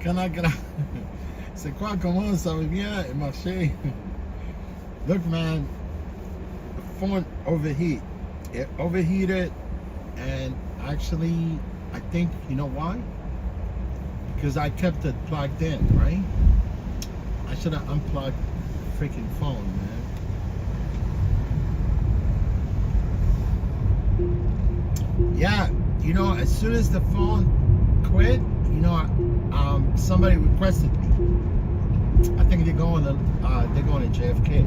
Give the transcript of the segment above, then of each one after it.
Canagra. C'est quoi? Comment ça va bien marcher? Look, man, the phone overheat. It overheated, and actually, I think, you know why? Because I kept it plugged in, right? I should have unplugged the freaking phone, man. Yeah, you know, as soon as the phone quit, you know, somebody requested me. I think they're going to JFK.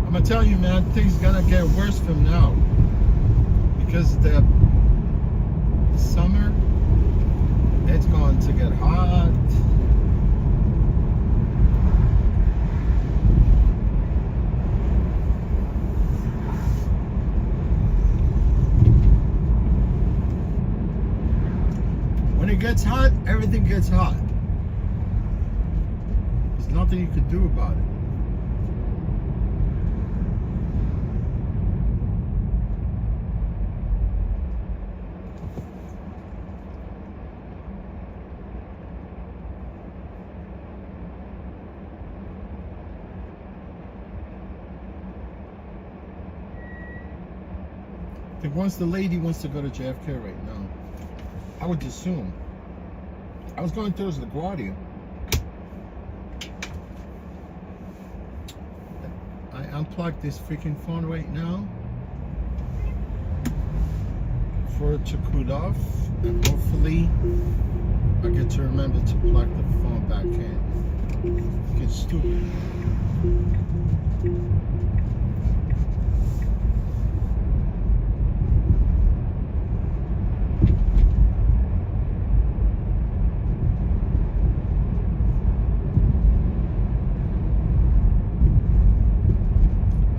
I'm gonna tell you, man, things gonna get worse from now because the summer, it's going to get hot. When it gets hot, everything gets hot. There's nothing you can do about it. I think once the lady wants to go to JFK right now, I would assume. I was going towards LaGuardia. I unplugged this freaking phone right now for it to cool off, and hopefully I get to remember to plug the phone back in. Get stupid.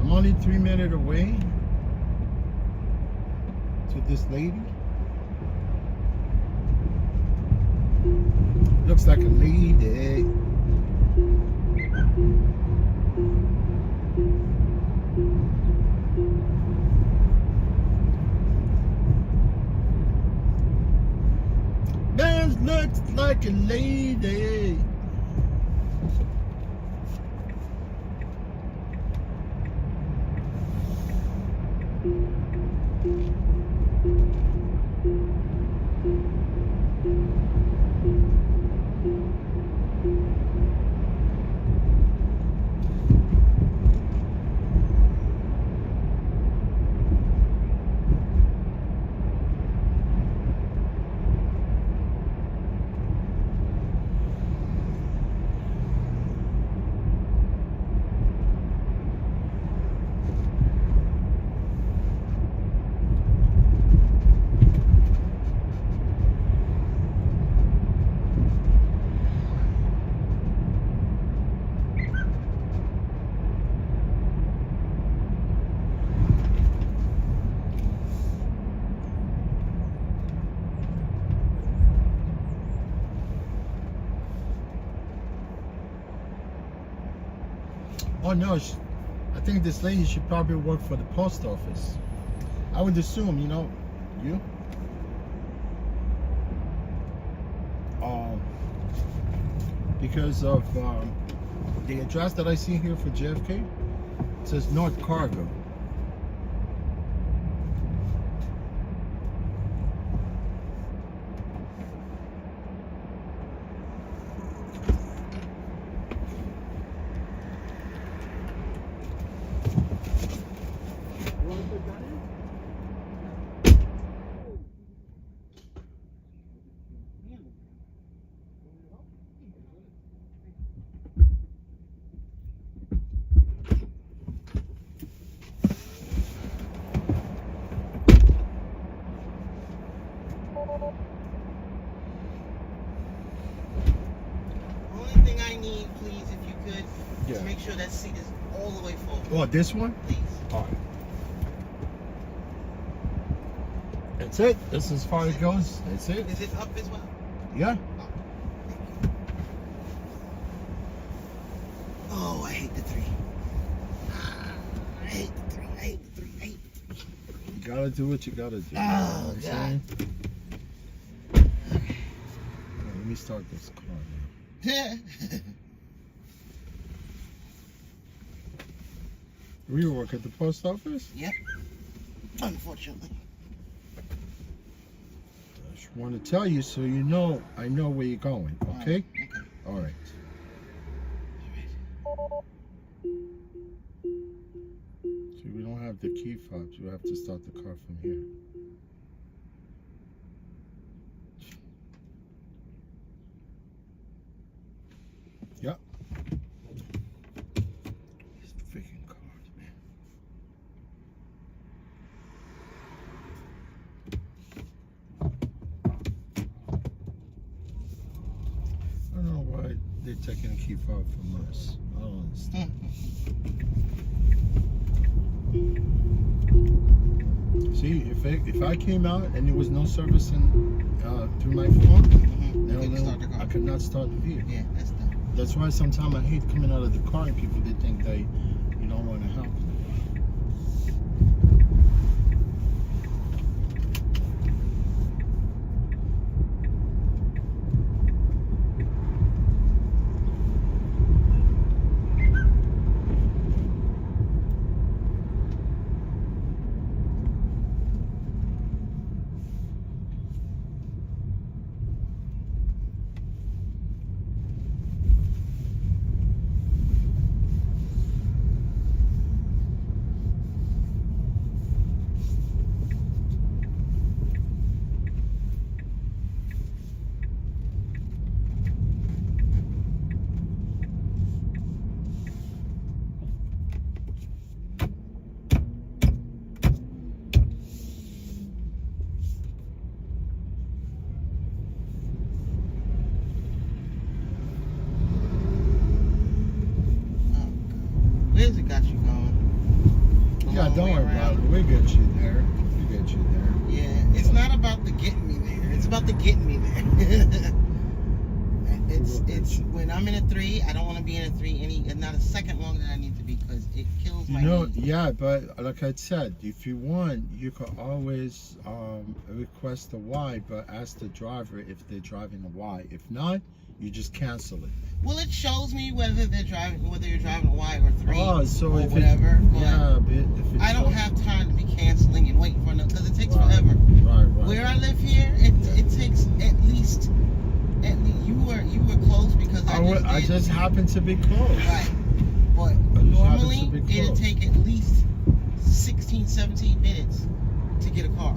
Only 3 minutes away to this lady. Looks like a lady. That looks like a lady. Oh no, I think this lady should probably work for the post office. I would assume, you know, you. Because of the address that I see here for JFK, it says North Cargo. Only thing I need, please, if you good. Yeah. Just make sure that seat is all the way forward. Oh, this one? Please. All right. That's it. This is as far as it goes. That's it. Is it up as well? Yeah. Oh, I hate the 3. I hate the 3. I hate the 3. I hate the 3. You gotta do what you gotta do. Oh, You know what I'm God. saying? Let me start this car now. You work at the post office? Yep. Unfortunately. I just want to tell you so you know I know where you're going, okay? Okay. All right. See, we don't have the key fobs. We have to start the car from here. Yep. These freaking cars, man. I don't know why they're taking a key fob from us. I don't understand. See, if I came out and there was no service through my phone, I could not start the vehicle. Yeah, that's done. That's why sometimes I hate coming out of the car and people they think you don't want to help. Where's it got you going? Yeah, don't worry about it. We'll get you there. We'll get you there. Yeah, it's not about the getting me there. It's about the getting me there. it's when I'm in a 3, I don't want to be in a 3 not a second longer than I need to be because it kills my knee. Yeah, but like I said, if you want, you could always request a Y, but ask the driver if they're driving a Y. If not, you just cancel it. Well, it shows me whether you're driving a Y or 3 so or if whatever. If I don't have time to be canceling and waiting for another because it takes forever. Right. Where I live here, it takes at least you were close because I just happened to be close. Right. But normally it'll take at least 16, 17 minutes to get a car.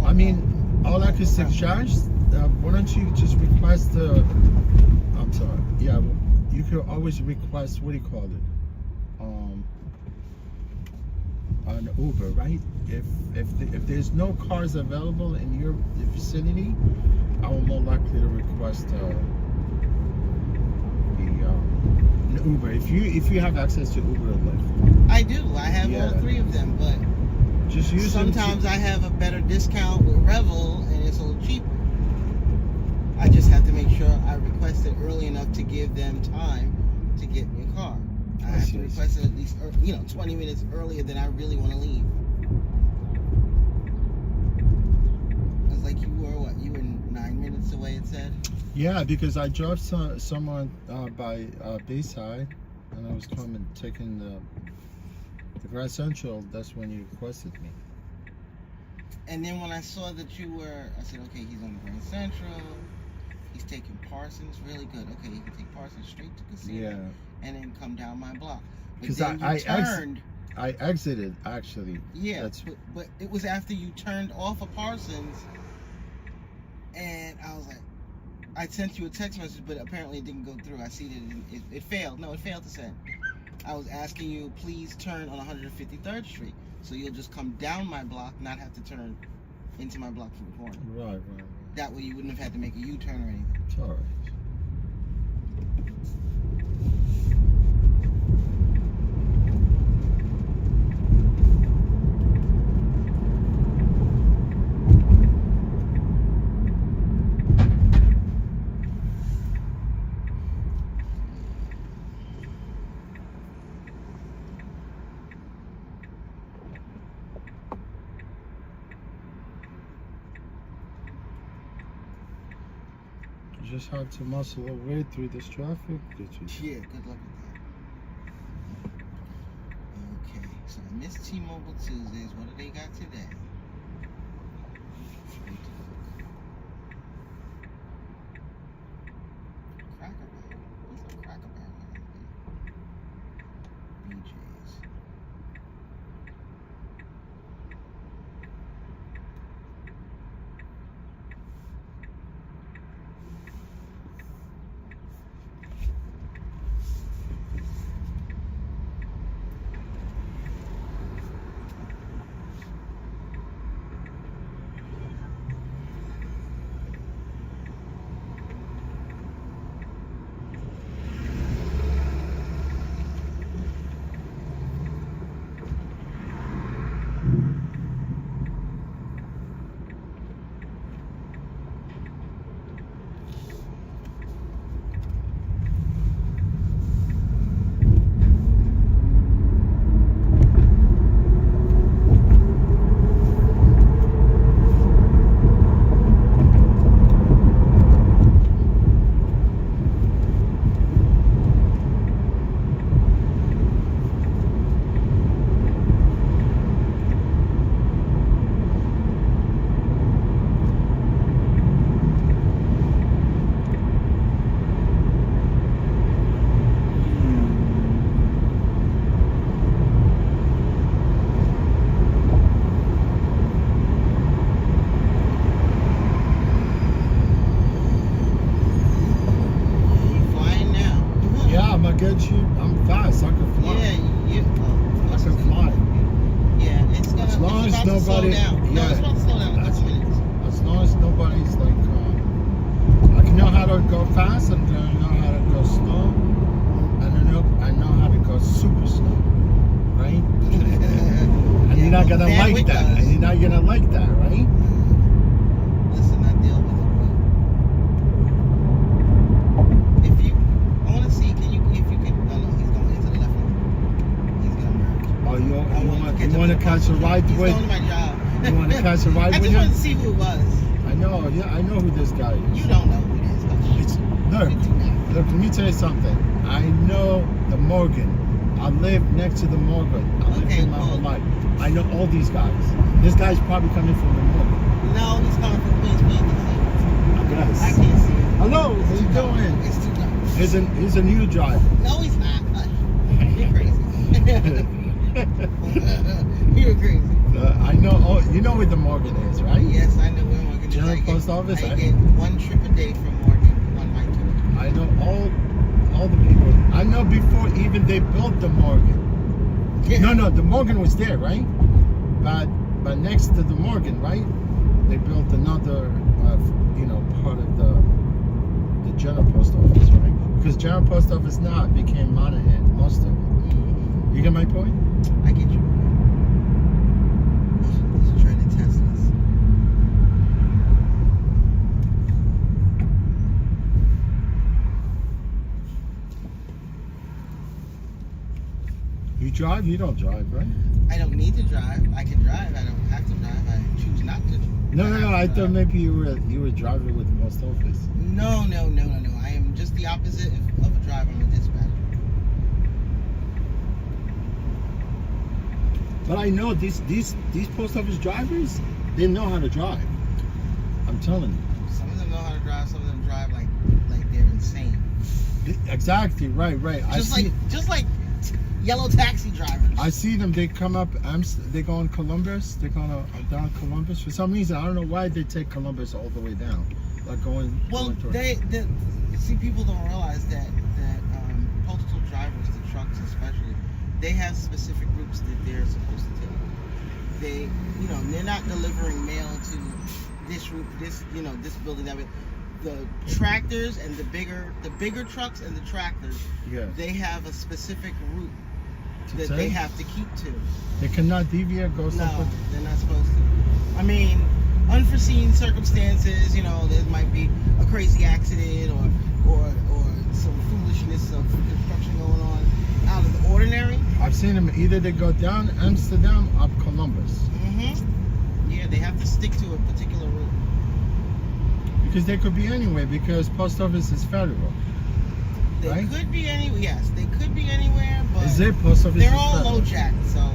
I mean, all I could suggest, why don't you just request I'm sorry. Yeah, you could always request, what do you call it? An Uber, right? If there's no cars available in your vicinity, I will more likely to request an Uber. If you have access to Uber or Lyft. I do. I have all 3 of them, but just use sometimes I have a better discount with Revel and it's a little cheaper. I just have to make sure I request it early enough to give them time to get me a car. I have to request it at least 20 minutes earlier than I really want to leave. It's like you were 9 minutes away, it said? Yeah, because I dropped someone by Bayside, and I was taking the Grand Central. That's when you requested me. And then when I saw that I said, okay, he's on the Grand Central. He's taking Parsons, really good. Okay, he can take Parsons straight to Casino and then come down my block. Because I exited, actually. Yeah, but it was after you turned off of Parsons, and I was like, I sent you a text message, but apparently it didn't go through. I see that it failed. No, it failed to send. I was asking you, please turn on 153rd Street, so you'll just come down my block, not have to turn into my block from the corner. Right. That way you wouldn't have had to make a U-turn or anything. It's all right. just have to muscle our way through this traffic. Yeah, good luck with that. Okay, so I missed T-Mobile Tuesdays. What do they got today? Cracker Barrel. What's a Cracker Barrel? BJ's. I'm fast. I can fly. Yeah, I can fly. Yeah, it's gonna. As long it's as about to slow nobody. down. No, it's about to slow down in a couple minutes. As long as nobody's like, I can know how to go fast and then I know how to go slow, and I know how to go super slow, right? And you're not gonna like that. And you're not gonna like that, right? Listen, I deal with it. If you, I want to see. If you could. Oh no, he's going into the left lane. He's gonna merge. Oh, you want to catch a ride He's with? going to my job. You want to catch a ride I with just him? wanted to see who it was. I know. Yeah, I know who this guy is. You don't know who it is. Look, let me tell you something. I know the Morgan. I live next to the Morgan. I lived in my whole life. I know all these guys. This guy's probably coming from the Morgan. No, he's coming from Queens Panthers. I guess. I can't see him. Hello, how you doing? It's too dark. He's a new driver. No, he's not. You're crazy. You're crazy. I know. Oh, you know where the Morgan is, right? Yes, I know where Morgan is. General Post Office. I get one trip a day from Morgan on my tour. I know all the people. I know before even they built the Morgan. No, the Morgan was there, right? But next to the Morgan, right? They built another, part of the General Post Office, right? Because General Post Office now became Monahan, most of it. You get my point? I get you. Let's try to test this. You drive? You don't drive, right? I don't need to drive. I can drive. I don't have to drive. I choose not to. No. I thought maybe you were driving with the post office. No. I am just the opposite of a driver. I'm a dispatcher. But I know these post office drivers, they know how to drive. I'm telling you. Some of them know how to drive. Some of them drive like they're insane. Exactly. Right. Just like yellow taxi drivers. I see them. They come up. They go on Columbus. They go down Columbus. For some reason, I don't know why they take Columbus all the way down. Like going. Well, see, people don't realize that postal drivers, the trucks especially, they have specific routes that they're supposed to take. They're not delivering mail to this route, this building, that. The tractors and the bigger trucks and the tractors, they have a specific route that they have to keep to. They cannot deviate, go somewhere? No, they're not supposed to. I mean, unforeseen circumstances, there might be a crazy accident or some foolishness of construction going on out of the ordinary. I've seen them, either they go down Amsterdam or up Columbus. Yeah, they have to stick to a particular route. Because they could be anywhere because post office is federal. They Right? could be anywhere. Yes, they could be anywhere, but Is it post office? they're is all federal? low jack. So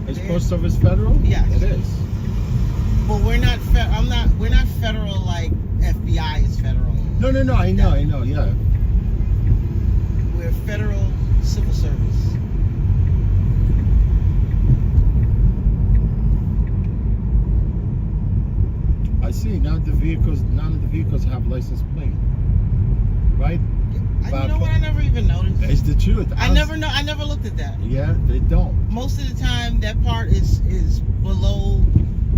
Is they're- post office federal? Yes. It is. but we're not. We're not federal like FBI is federal. No. I know. Yeah. We're federal civil service. I see. None of the vehicles have license plate. Right? You know what? I never even noticed. It's the truth. I never looked at that. Yeah, they don't. Most of the time, that part is below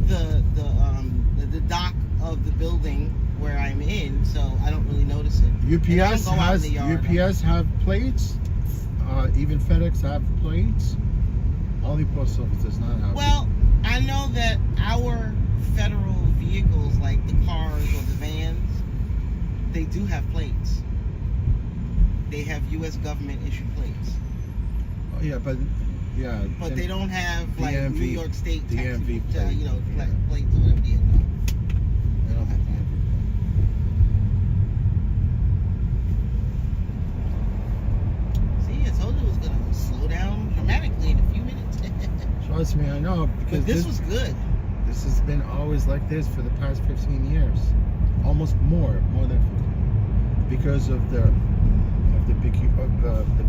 the dock of the building where I'm in, so I don't really notice it. And I don't go out in the yard. UPS have plates. Even FedEx have plates. Only post office does not have. Well, I know that our federal vehicles, like the cars or the vans, they do have plates. They have U.S. government issued plates. Oh, yeah, but But they don't have like DMV, New York State DMV tax, plate, yeah. plates or whatever. Yeah, no. They don't have that. See, I told you it was gonna slow down dramatically in a few minutes. Trust me, I know because But this was good. This has been always like this for the past 15 years, almost more than 15, because of the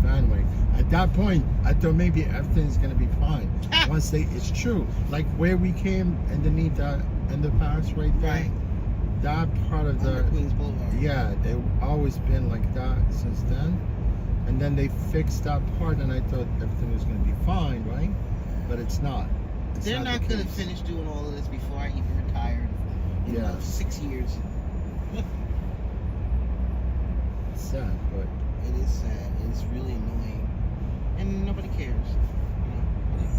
van way. At that point, I thought maybe everything's gonna be fine. Once it's true, like where we came underneath that in the past right there, Right. that part of Under the Queens Boulevard. yeah, they've always been like that since then. And then they fixed that part, and I thought everything was gonna be fine, right? But it's not. It's They're not the gonna case. finish doing all of this before I even retired. In Yeah. 6 years. It's sad, but It is sad. It's really annoying, and nobody cares. You know, whatever.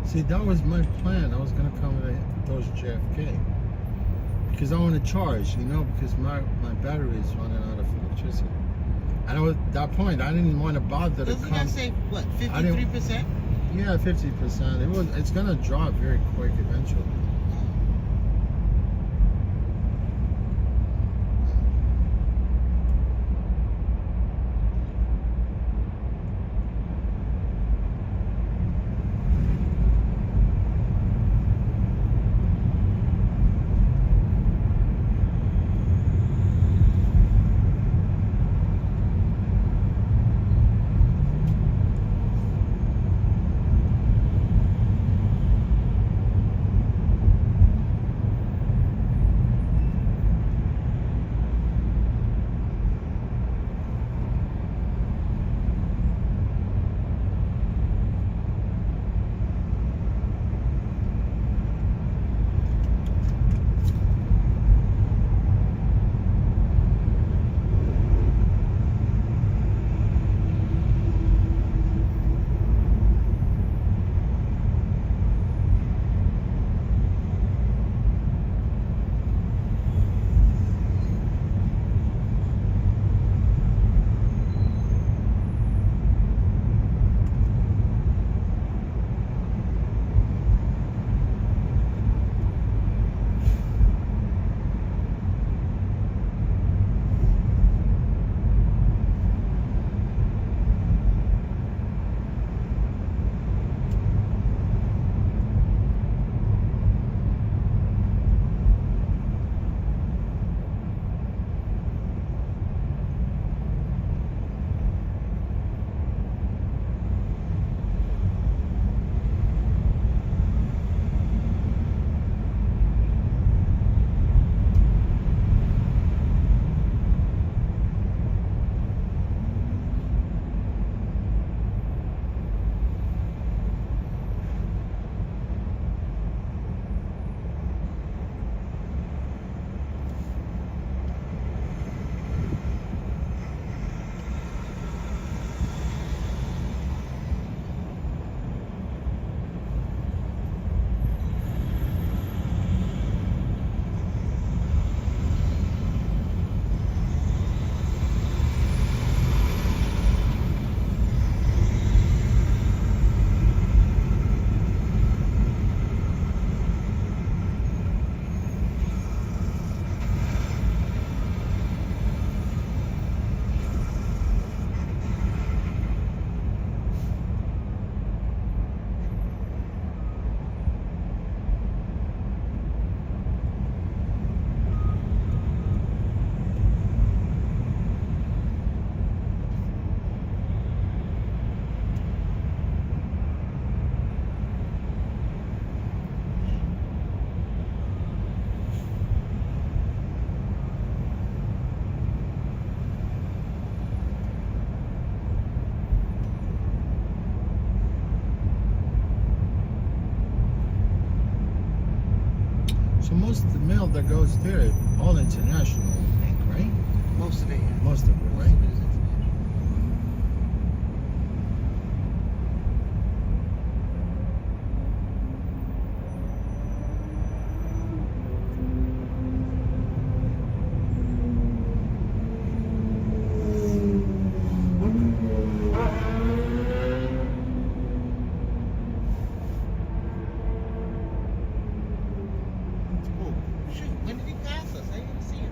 see, that was my plan. I was gonna come to those JFK because I want to charge, because my battery is running out of electricity. And at that point, I didn't want to bother to Doesn't come. that say what? I didn't- 53%? Yeah, 50%. It's gonna drop very quick eventually. for most of the mail that goes there, all international, I think, right? Most of it, yeah. Most of it, Most right? of it is international. Oh, shoot, when did he pass us? I didn't see him.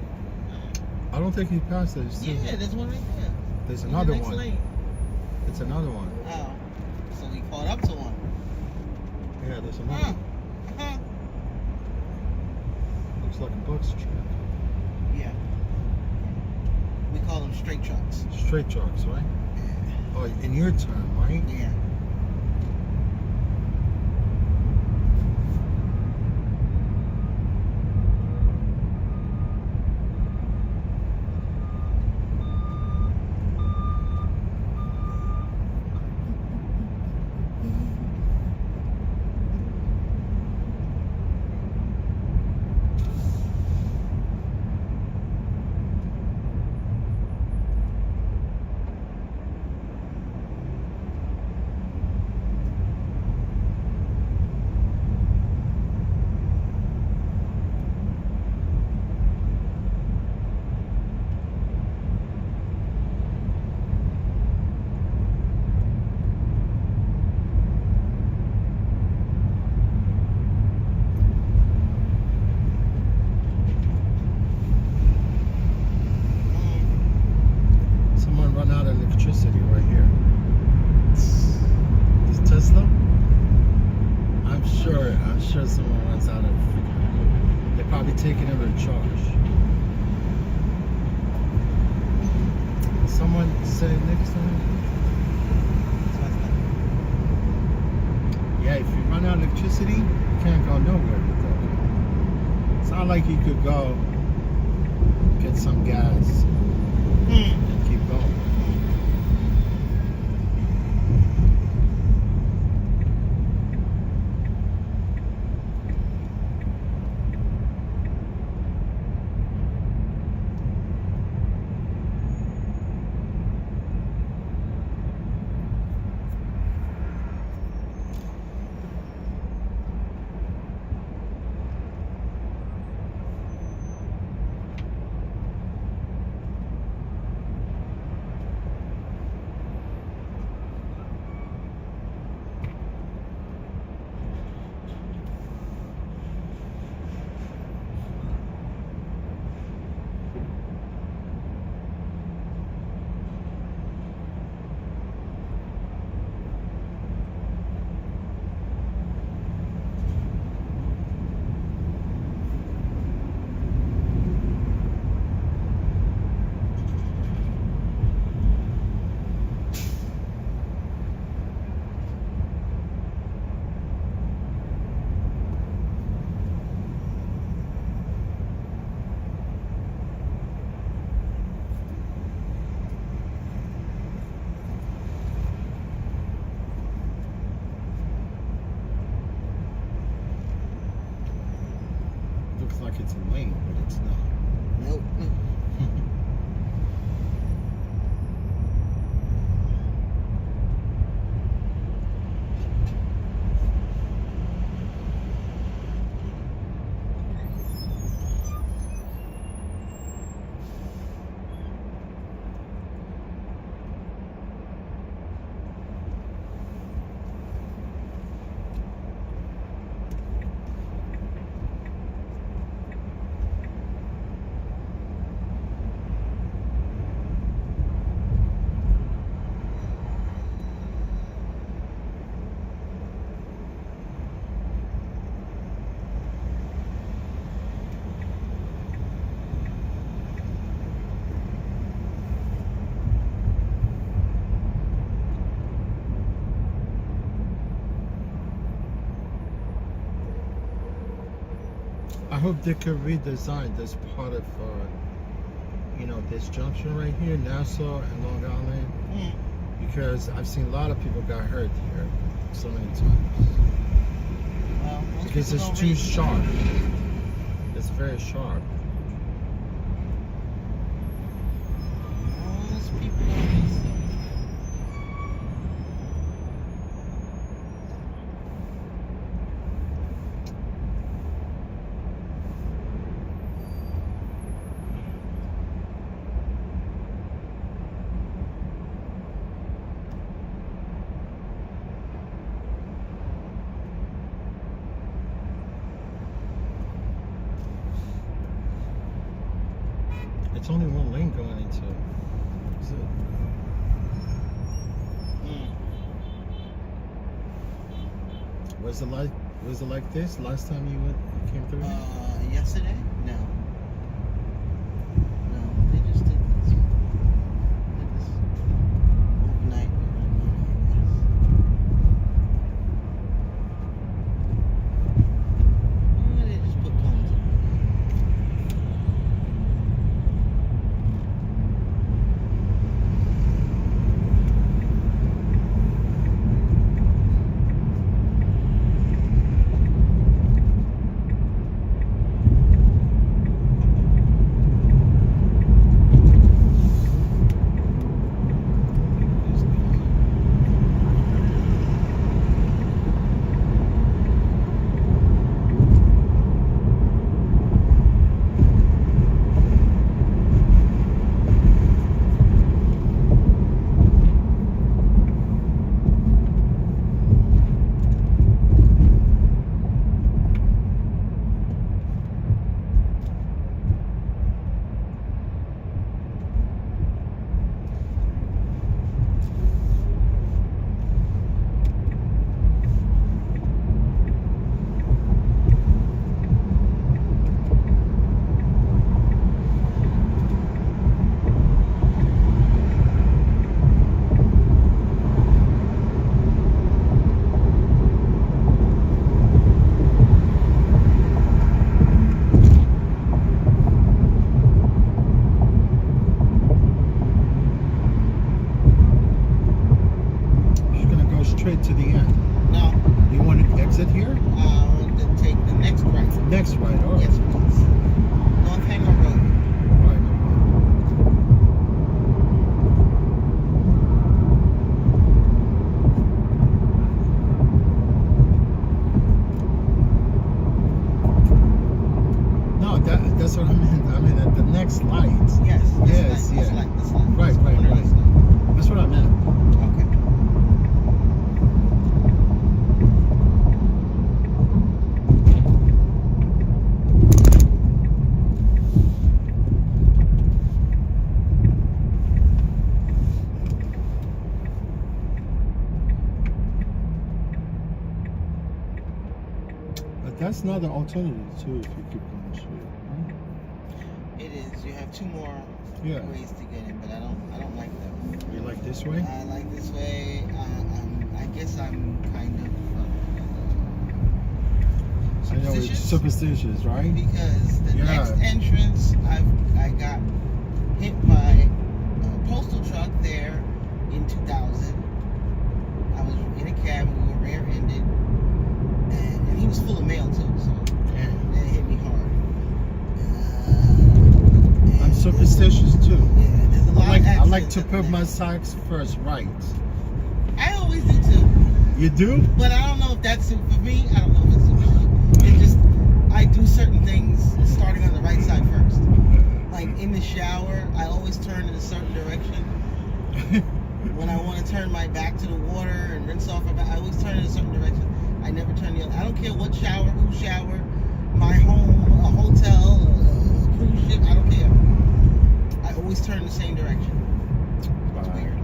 I don't think he passed it. Yeah, there's one right there. There's In the another next one. lane. It's another one. Oh, so we caught up to one. Yeah, there's another Huh. one. Huh. Looks like a box truck. Yeah. We call them straight trucks. Straight trucks, right? Oh, in your term, right? Yeah. Someone run out of electricity right here. This Tesla? I'm sure someone runs out of freaking. They're probably taking it to charge. Someone sitting next to him? Yeah, if you run out of electricity, you can't go nowhere with that. It's not like you could go get some gas and keep going. Looks like it's a lane, but it's not. Nope. I hope they could redesign this part of, this junction right here, Nassau and Long Island, because I've seen a lot of people got hurt here so many times. Well, most Because people it's don't too really- sharp. It's very sharp. All those people on these. It's only one lane going into. Is it? Was it like this last time you came through? Yesterday? No. No, they just did this. Did this overnight. They just put cones in. Straight to the end. No. You want to exit here? I want to take the next right. Next right, all right. Yes, please. North Hanger Road. All right, no problem. No, that's what I meant. I mean, at the next light. Yes. Yes, This yeah. light. Right. That's what I meant. Okay. But that's another alternative too if you keep going straight. Right? It is. You have two more ways to get in, but I don't like them. You like this way? I like this way. I guess I'm kind of I know it's superstitious, right? Because the next entrance, I got hit by a postal truck there in 2000. I was in a cab and we were rear-ended, and he was full of mail too, so that hit me hard. I'm superstitious too. Yeah, there's a lot of I like to put my socks first right. I always do too. You do? But I don't know if that's it for me. I don't know if it's for you. It just, I do certain things starting on the right side first. Like in the shower, I always turn in a certain direction. When I want to turn my back to the water and rinse off my back, I always turn in a certain direction. I never turn the other. I don't care what shower, who shower, my home, a hotel, a cruise ship, I don't care. I always turn in the same direction. It's weird.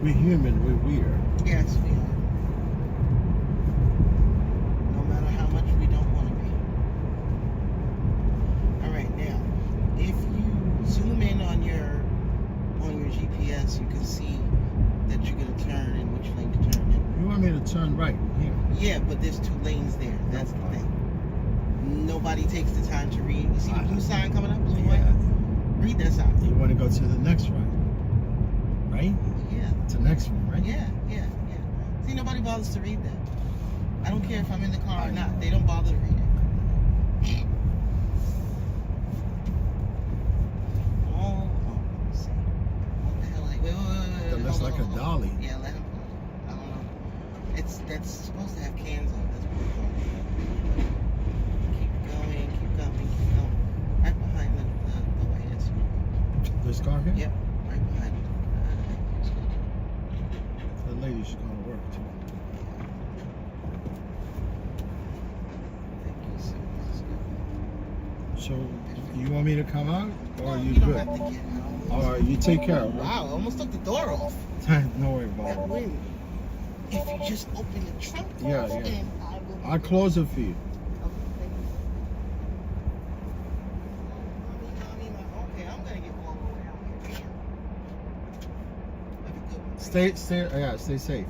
We're human, we're weird. Yes, we are. No matter how much we don't want to be. Alright, now, if you zoom in on your GPS, you can see that you're going to turn in which lane to turn in. You want me to turn right here? Yeah, but there's two lanes there. That's the thing. Nobody takes the time to read. You see the blue sign coming up, blue and white? Read that sign. You want to go to the next right? Right? Yeah. To the next one, right? Yeah. See, nobody bothers to read that. I don't care if I'm in the car or not. They don't bother to read it. This car here? Yep, right behind you. The lady's going to work too. Thank you, sir. This is good. So, you want me to come out? Or are you don't good? have to get out. Alright, you take care of it. Wow, I almost took the door off. No worry about it. Wait, if you just open the trunk door, Yeah. and I will. I'll close it for you. Okay, thank you. Okay, I'm gonna get all the way out here. Have a good one. Stay safe.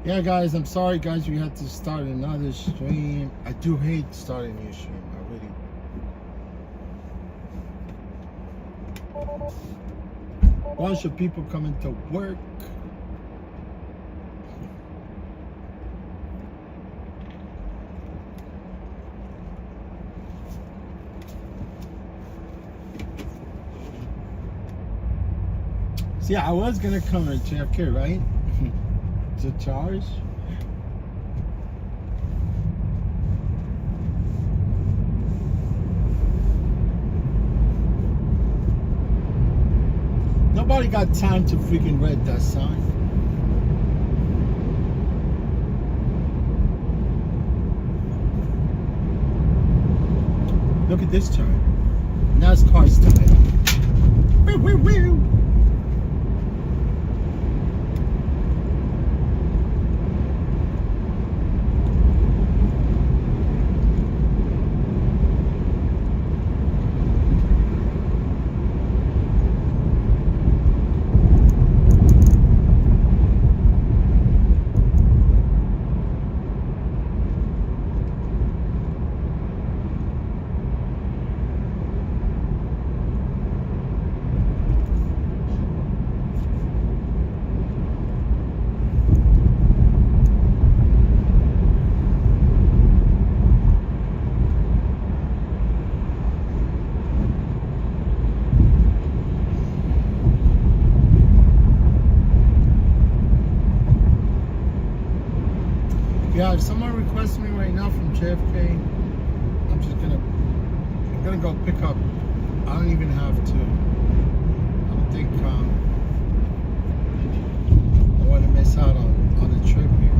Yeah, guys, I'm sorry, guys, we had to start another stream. I do hate starting a new stream. I really. Bunch of people coming to work. See, I was gonna come to JFK, right? To charge. Nobody got time to freaking read that sign. Look at this turn. NASCAR style. Woo, woo, woo. Yeah, if someone requests me right now from JFK, I'm gonna go pick up. I don't even have to. I don't think I want to miss out on the trip here.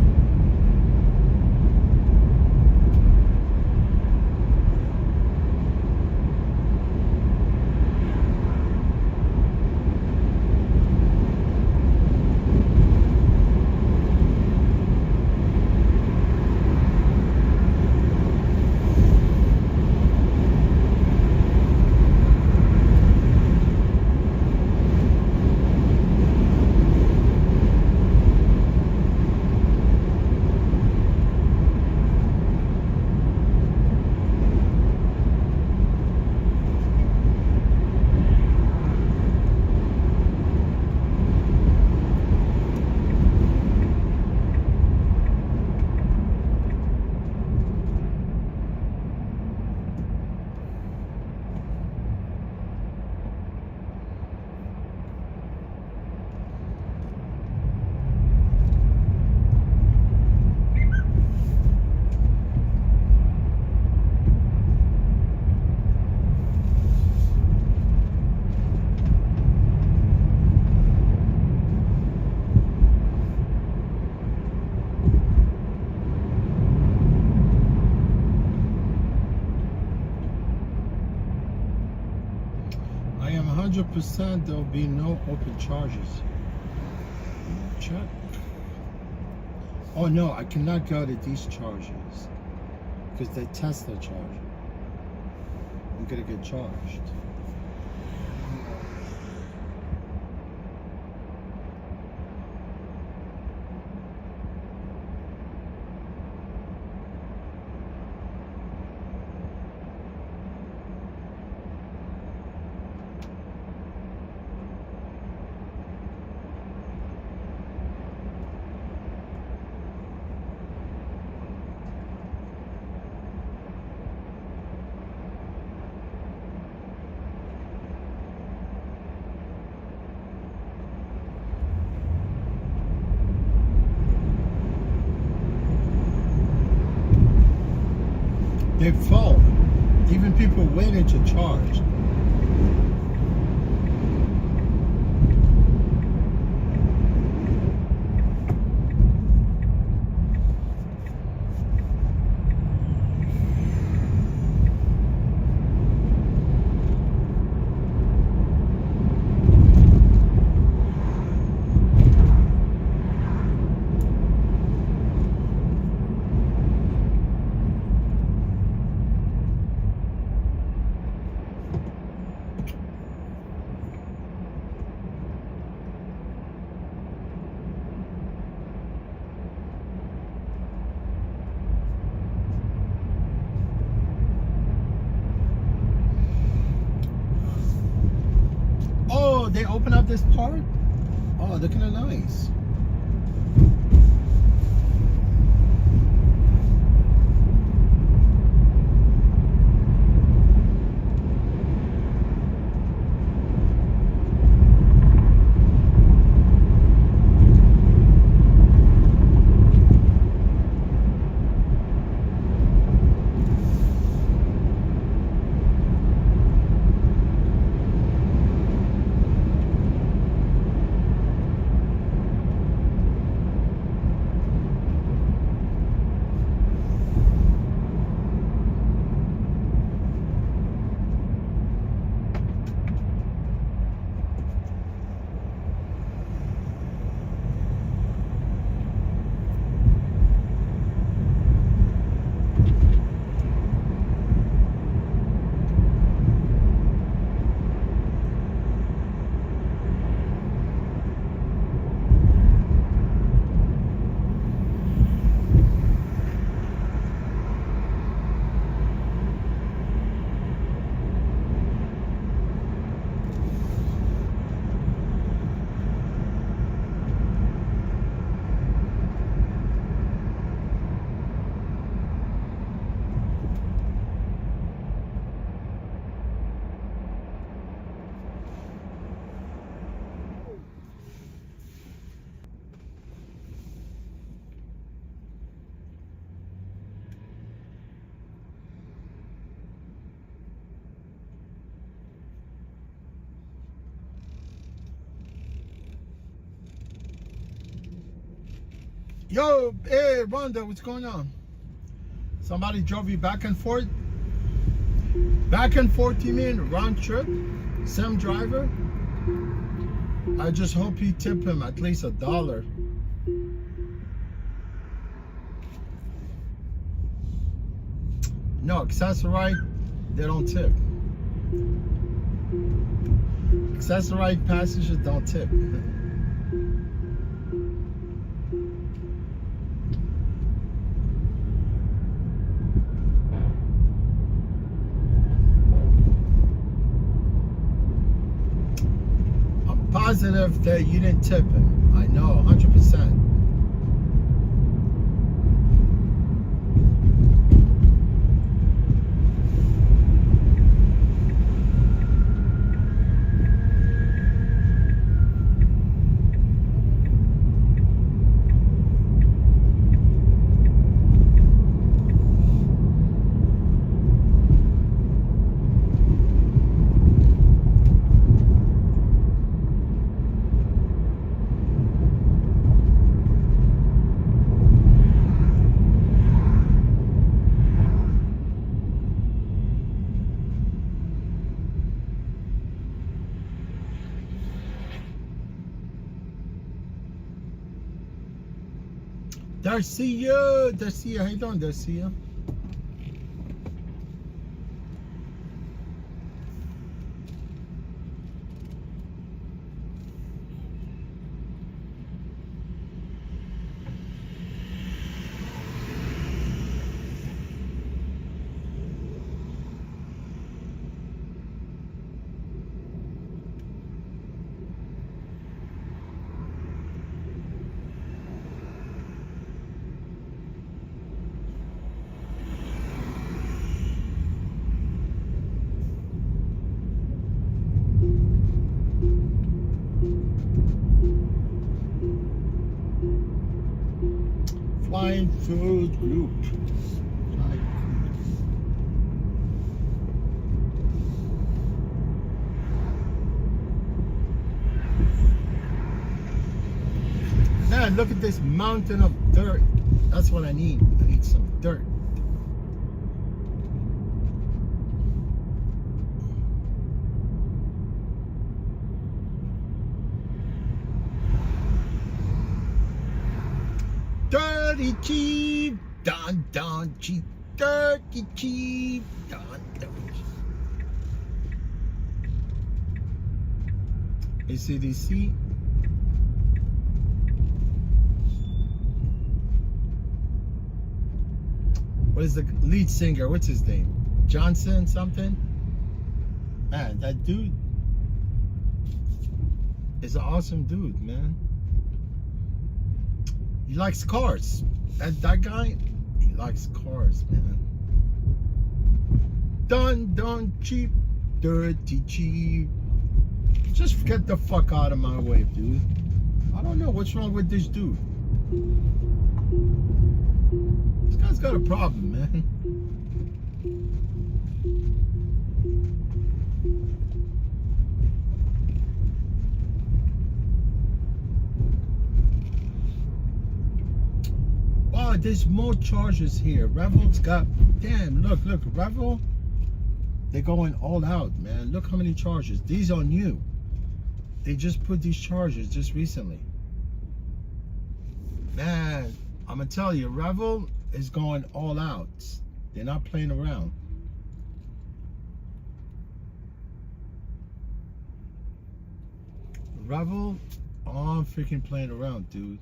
I am 100% there will be no open charges. Check. Oh no, I cannot go to these charges because they Tesla charge. I'm gonna get charged. They fall. Even people waiting to charge. Oh, they open up this part? Oh, they're kind of nice. Yo, hey, Rhonda, what's going on? Somebody drove you back and forth? Back and forth, you mean? Round trip? Same driver? I just hope you tip him at least $1. No, accessory, they don't tip. Accessory passengers don't tip. Positive that you didn't tip him. I know, 100%. Darcia, how you doing, Darcia? Flying Food Group. man, look at this mountain of dirt. That's what I need. I need some dirt. Dirty cheap, don don cheap, dirty cheap, don don cheap. ACDC. What is the lead singer? What's his name? Johnson something? Man, that dude is an awesome dude, man. He likes cars. That guy, he likes cars, man. Done cheap, dirty cheap. Just get the fuck out of my way, dude. I don't know what's wrong with this dude. This guy's got a problem, man. Oh, there's more chargers here. Revel's got, damn, look, Revel, they're going all out, man. Look how many chargers. These are new. They just put these chargers just recently. Man, I'm gonna tell you, Revel is going all out. They're not playing around. Revel, I'm freaking playing around, dude.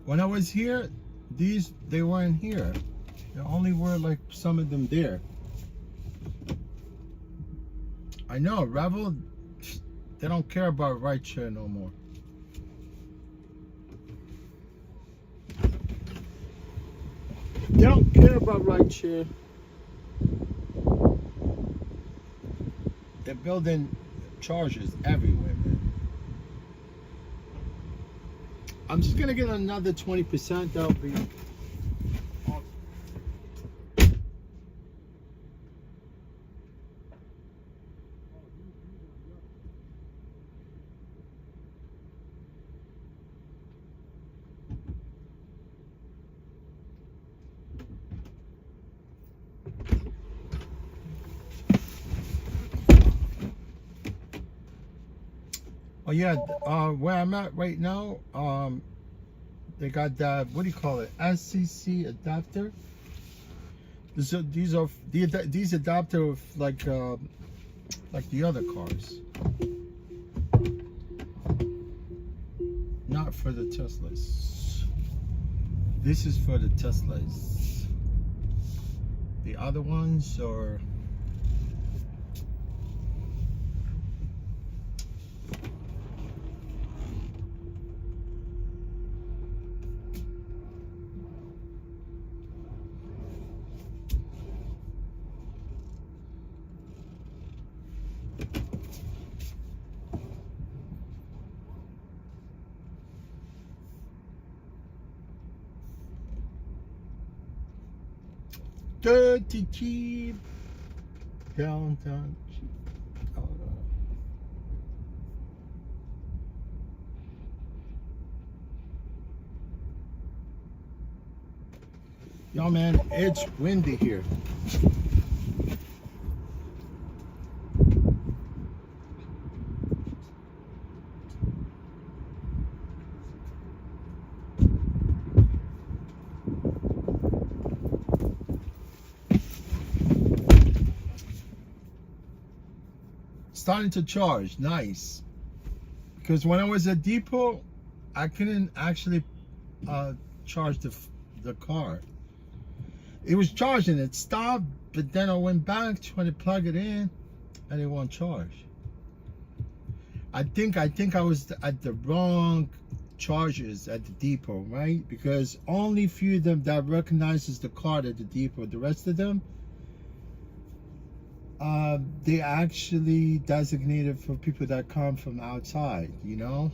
When I was here, they weren't here. There only were like some of them there. I know, Revel, they don't care about rideshare no more. They don't care about rideshare. They're building chargers everywhere, man. I'm just gonna get another 20%. That'll be awesome. Oh yeah, where I'm at right now, they got that, what do you call it, SCC adapter. These adapter like the other cars, not for the Teslas. This is for the Teslas. The other ones are. Dirty cheap, downtown cheap. Oh, no. Yo, man, it's windy here. Starting to charge, nice. Because when I was at depot, I couldn't actually charge the car. It was charging, it stopped, but then I went back trying to plug it in, and it won't charge. I think I was at the wrong chargers at the depot, right? Because only few of them that recognizes the card at the depot. The rest of them, They actually designated for people that come from outside, you know?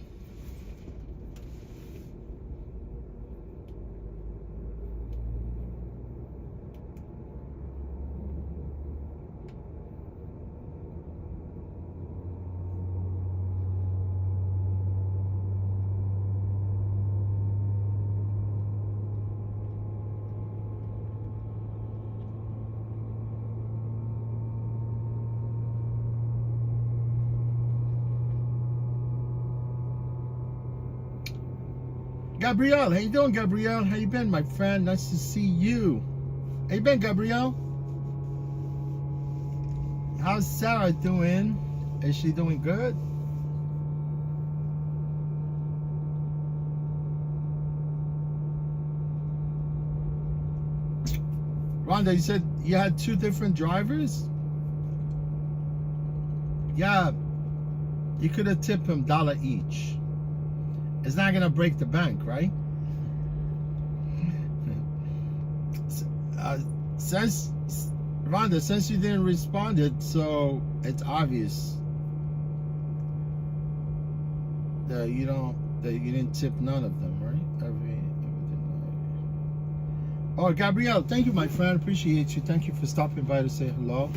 Gabrielle, how you doing, Gabrielle? How you been, my friend? Nice to see you. How you been, Gabrielle? How's Sarah doing? Is she doing good? Rhonda, you said you had 2 different drivers? Yeah, you could have tipped them $1 each. It's not gonna break the bank, right? Since Rhonda, since you didn't respond, so it's obvious that you didn't tip none of them, right? Everything. Oh, Gabrielle, thank you, my friend. Appreciate you. Thank you for stopping by to say hello.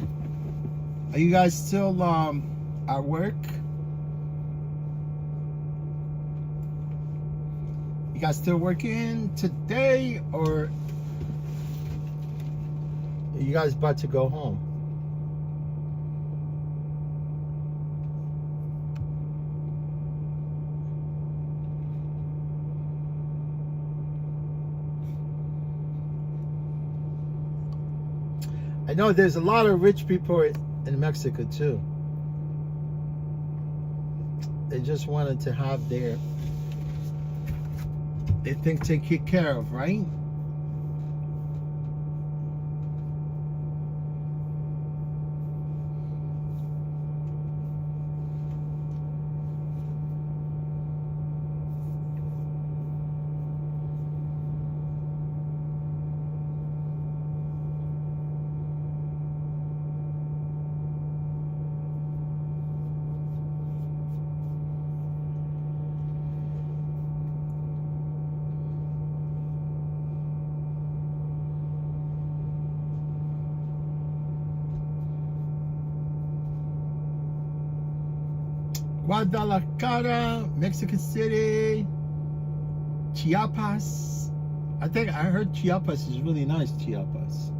Are you guys still at work? You guys still working today, or are you guys about to go home? I know there's a lot of rich people in Mexico too. They just wanted to have they think taken care of, right? Guadalajara, Mexico City, Chiapas. I heard Chiapas is really nice. Chiapas,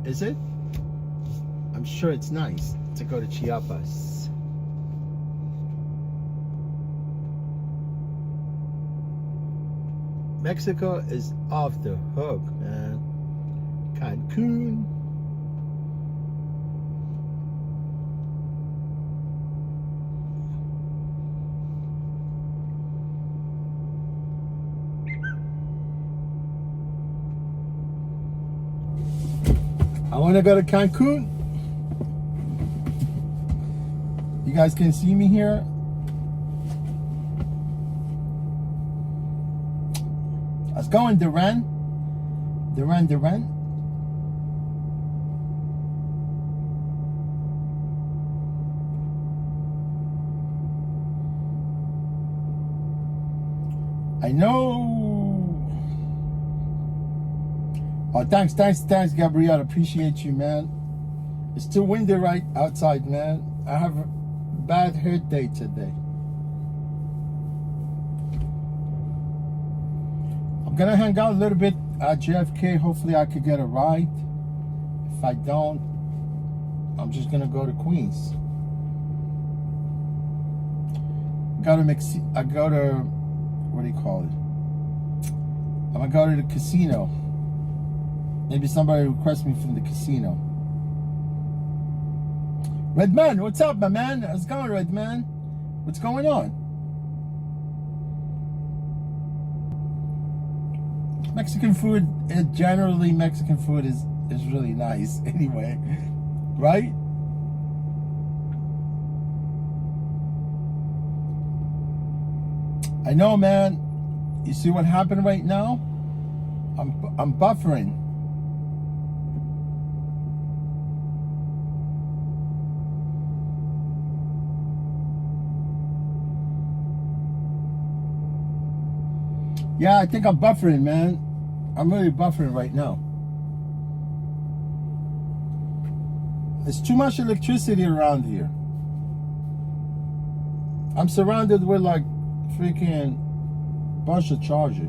is it? I'm sure it's nice to go to Chiapas. Mexico is off the hook, man. Cancun. I want to go to Cancun. You guys can see me here. Let's go in Duran. Duran. I know. Oh, thanks, Gabrielle. Appreciate you, man. It's too windy right outside, man. I have a bad hair day today. I'm gonna hang out a little bit at JFK. Hopefully I could get a ride. If I don't, I'm just gonna go to Queens. I go to, what do you call it? I'm gonna go to the casino. Maybe somebody requests me from the casino. Redman, what's up, my man? How's it going, Redman? What's going on? Mexican food, generally Mexican food is really nice anyway, right? I know, man. You see what happened right now? I'm buffering. Yeah, I think I'm buffering, man. I'm really buffering right now. There's too much electricity around here. I'm surrounded with like freaking bunch of chargers.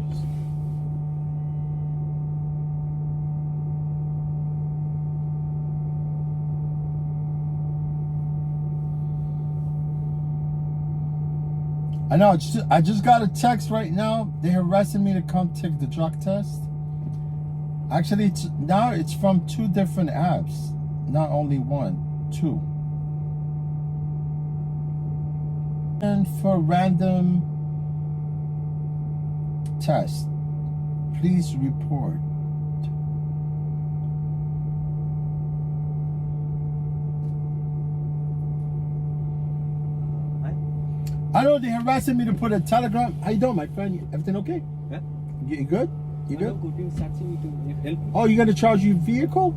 I know. I just got a text right now. They're harassing me to come take the drug test. Actually, now it's from 2 different apps, not only 1, 2. And for random test, please report. I know they're harassing me to put a telegram. How you doing, my friend? Everything okay? Yeah. You good? You good? Help. Oh, you gonna charge your vehicle?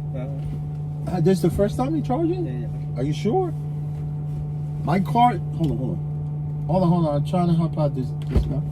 This is the first time you're charging? Yeah. Are you sure? My car. Hold on. I'm trying to help out this guy.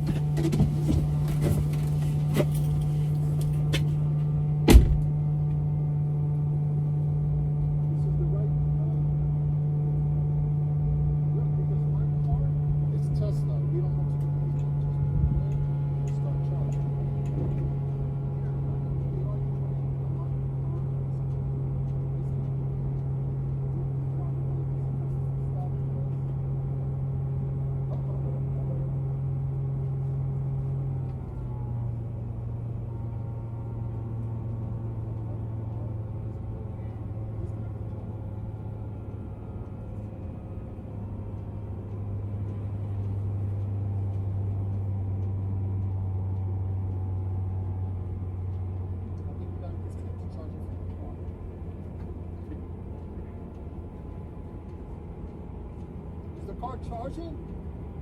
Is the car charging?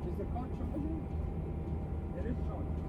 Is the car charging? It is charging.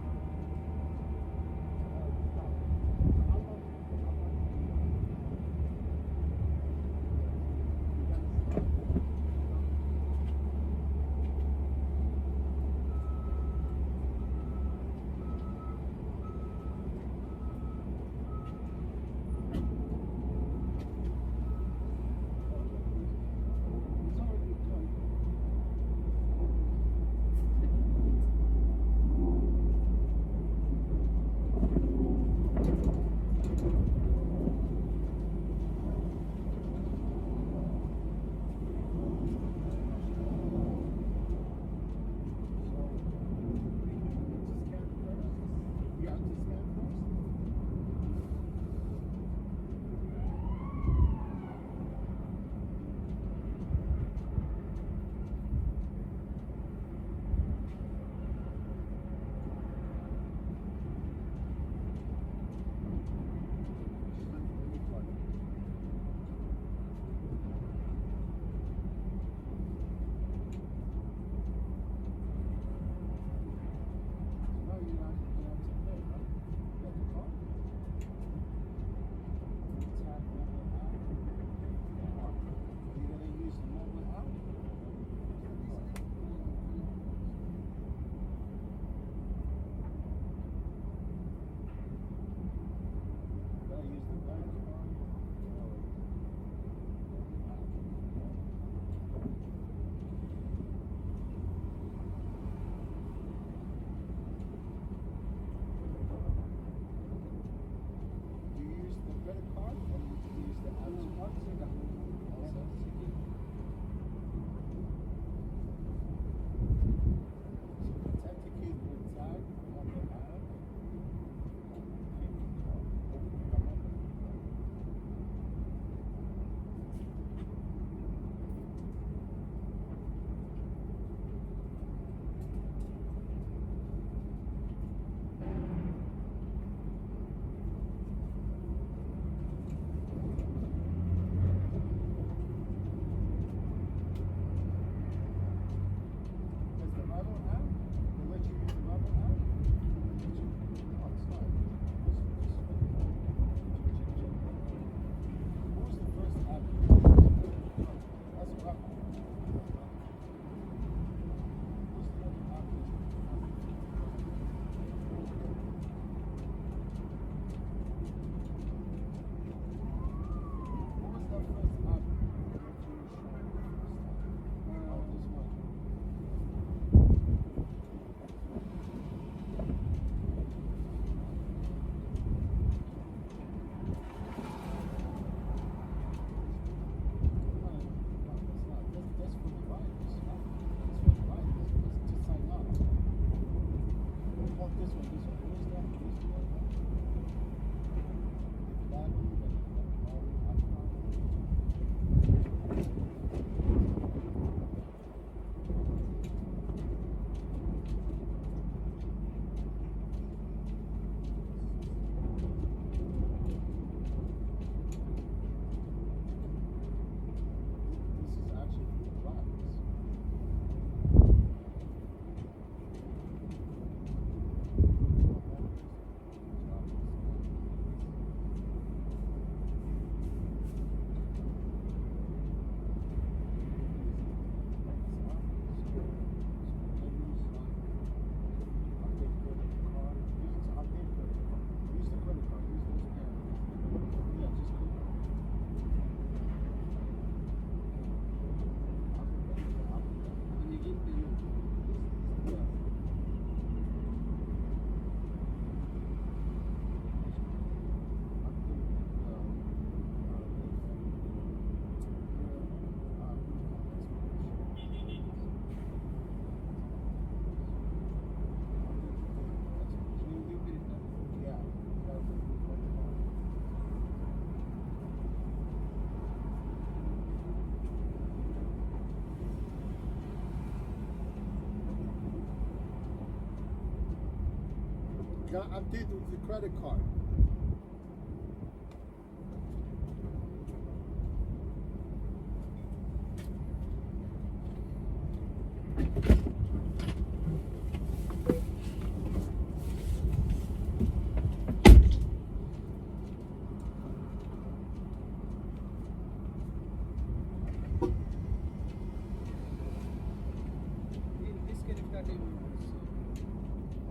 I did with the credit card.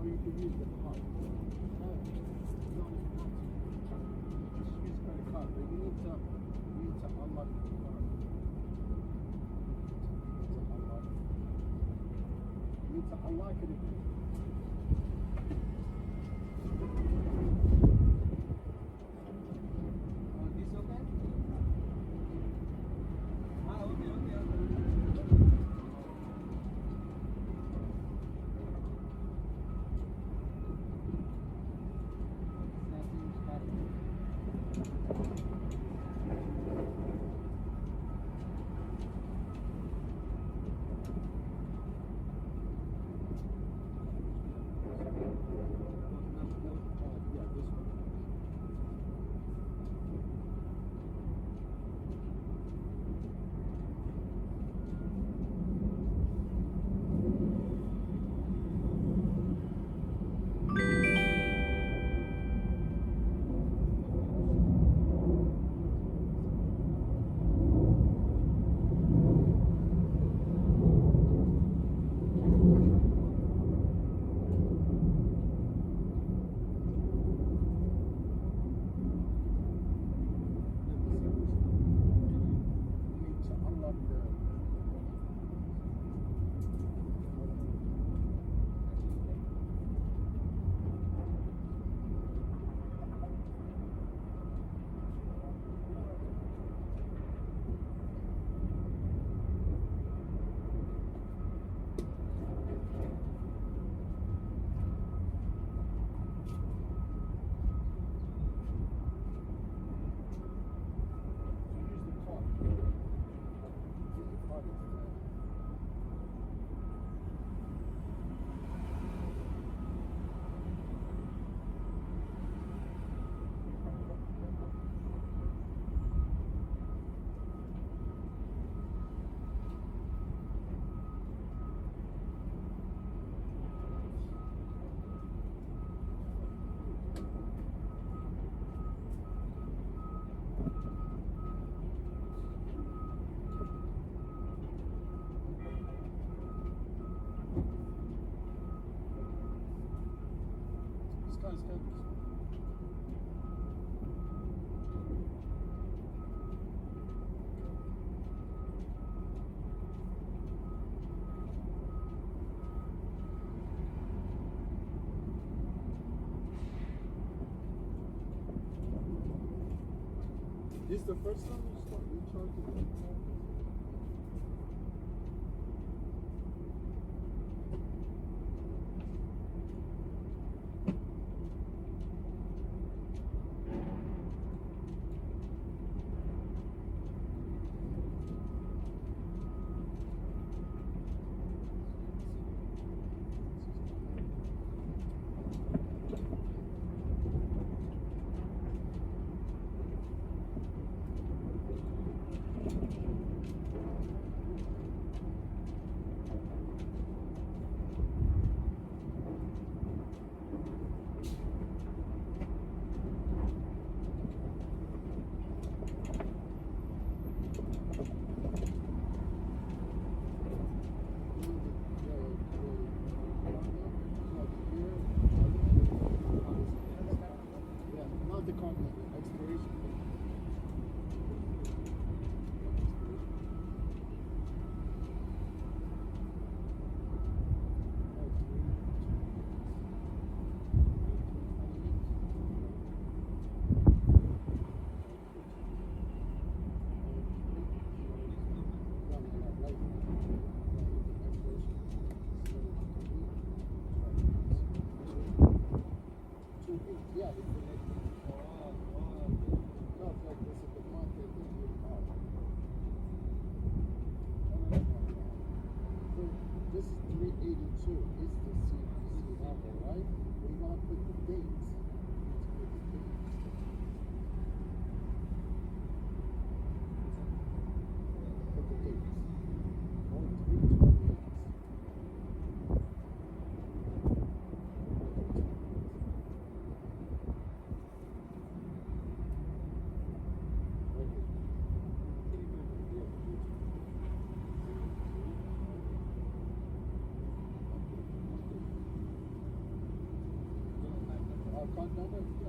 Or you could use the card. No, just use credit card. But you need to unlock the card. You need to unlock it again. This okay? Okay. This is the first time you start recharging? card number? Yeah.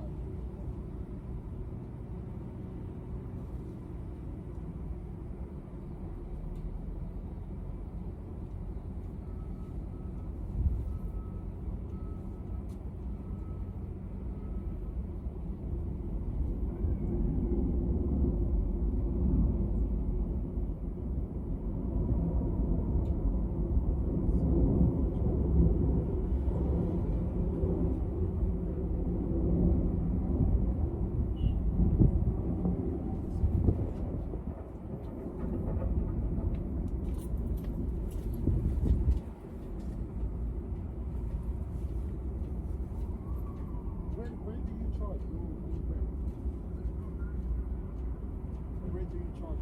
Where do you charge? Where do you charge?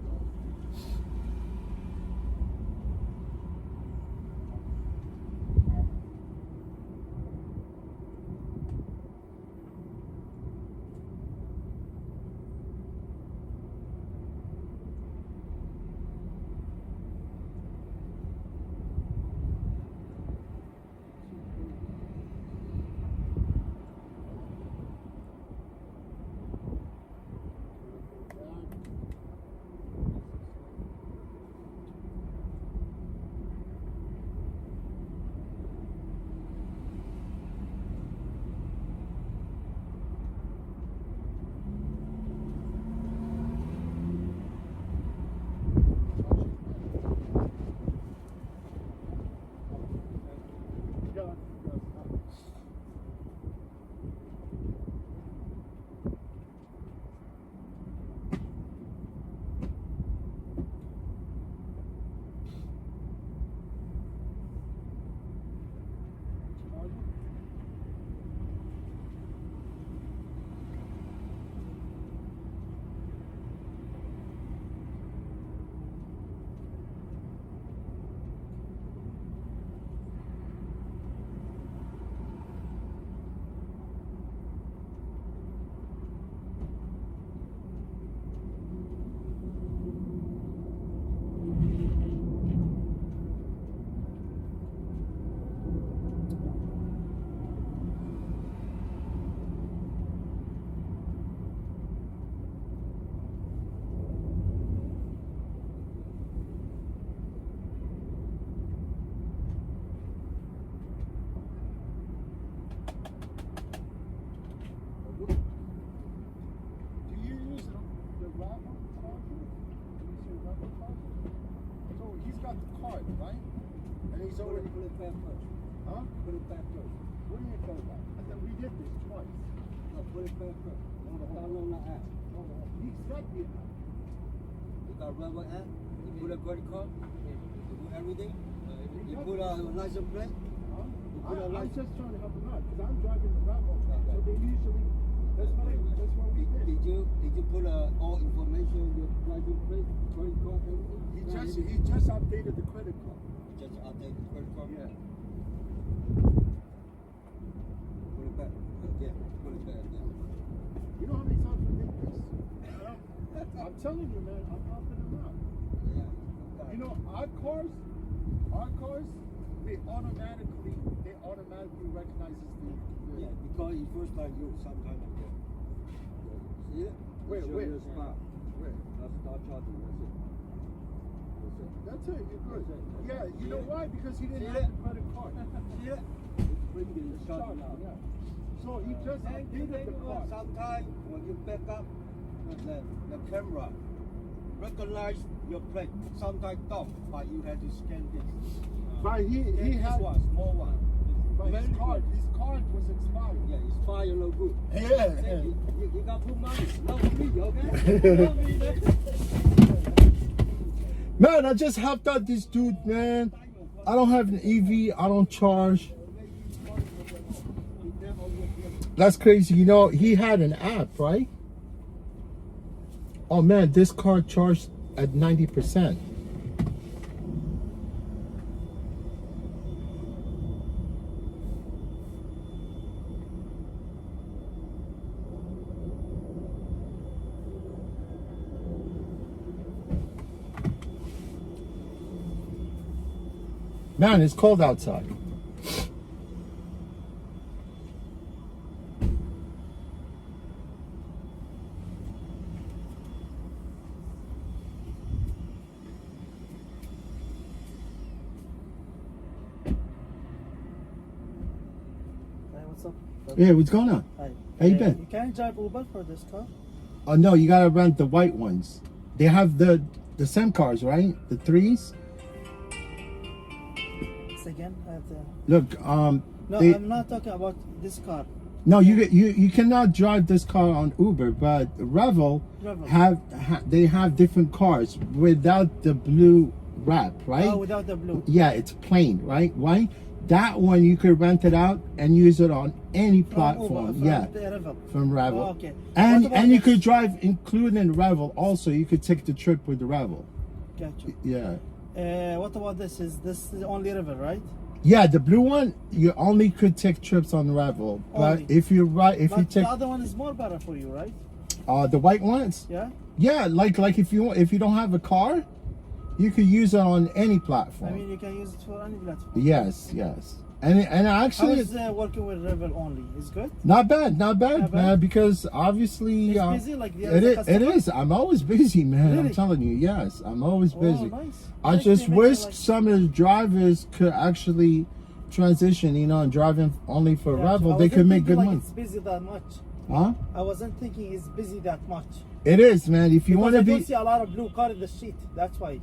Do you use the rapper charger? Do you use your rapper charger? So he's got the card, right? And he's already Put it back first. huh? Put it back first. What do you mean card back? I thought we did this twice. No, put it back first. Download the app. He's got the app. You got rubber app. You put a credit card. You do everything. You put a license plate. Huh? put a I'm license. just trying to help him out because I'm driving the rapper. So they usually that's what we did. Did you put all information, your license plate, credit card, everything? He just updated the credit card. Just update the credit card. Yeah. Put it back again. Put it back again. You know how many times we did this? I'm telling you, man, I'm helping him out. Yeah. You know, our cars, they automatically recognizes the Yeah, because you first time use sometime ago. See it? Where? Show your spot. Where? That's start charging. That's it. That's it, you're good. That's it. Yeah, you know why? Because he didn't See have it? the credit card. See it? It's bringing the charge now. Yeah. So he just updated the card. Sometimes when you back up, the camera recognize your plate. Sometimes don't, but you have to scan this. But he this had, one, small one. but Very his card good. was expired. Yeah, it's fire no good. Yeah. You got put money. No me, okay? No me, Man, I just helped out this dude, man. I don't have an EV. I don't charge. That's crazy. You know, he had an app, right? Oh, man, this car charged at 90%. Man, it's cold outside. What's up? Yeah, what's going on? Hi. How you been? You can't drive Uber for this car? Oh no, you gotta rent the white ones. They have the same cars, right? The threes. Again, I have to... Look, No, they, I'm not talking about this car. no, you cannot drive this car on Uber, but Revel Revel. they have different cars without the blue wrap, right? Oh, without the blue. Yeah, it's plain, right? Right? That one you could rent it out and use it on any platform. From Uber, yeah, the Revel. from Revel. Oh, okay. And What about you this? could drive, including Revel. Also, you could take the trip with the Revel. Gotcha. Yeah. What about this? Is this the only Revel, right? Yeah, the blue one you only could take trips on Revel, but Only. if you take the other one is more better for you, right? the white ones, Yeah. yeah, like if you don't have a car, you could use it on any platform. I mean, you can use it for any platform. Yes, and How actually, is working with Revel only? Is good? not bad, Not man. bad? Because obviously, It's busy like the it other is. It customer? is. I'm always busy, man. I'm Really? telling you. Yes, I'm always busy. Oh, nice. I Nice just they make wish it like- some of the drivers could actually transition, and driving only for Gotcha. I Revel, they wasn't could make thinking good like money. It's busy that much. Huh? I wasn't thinking it's busy that much. It is, man. If you want Because to I don't be, see a lot of blue car in the street. That's why.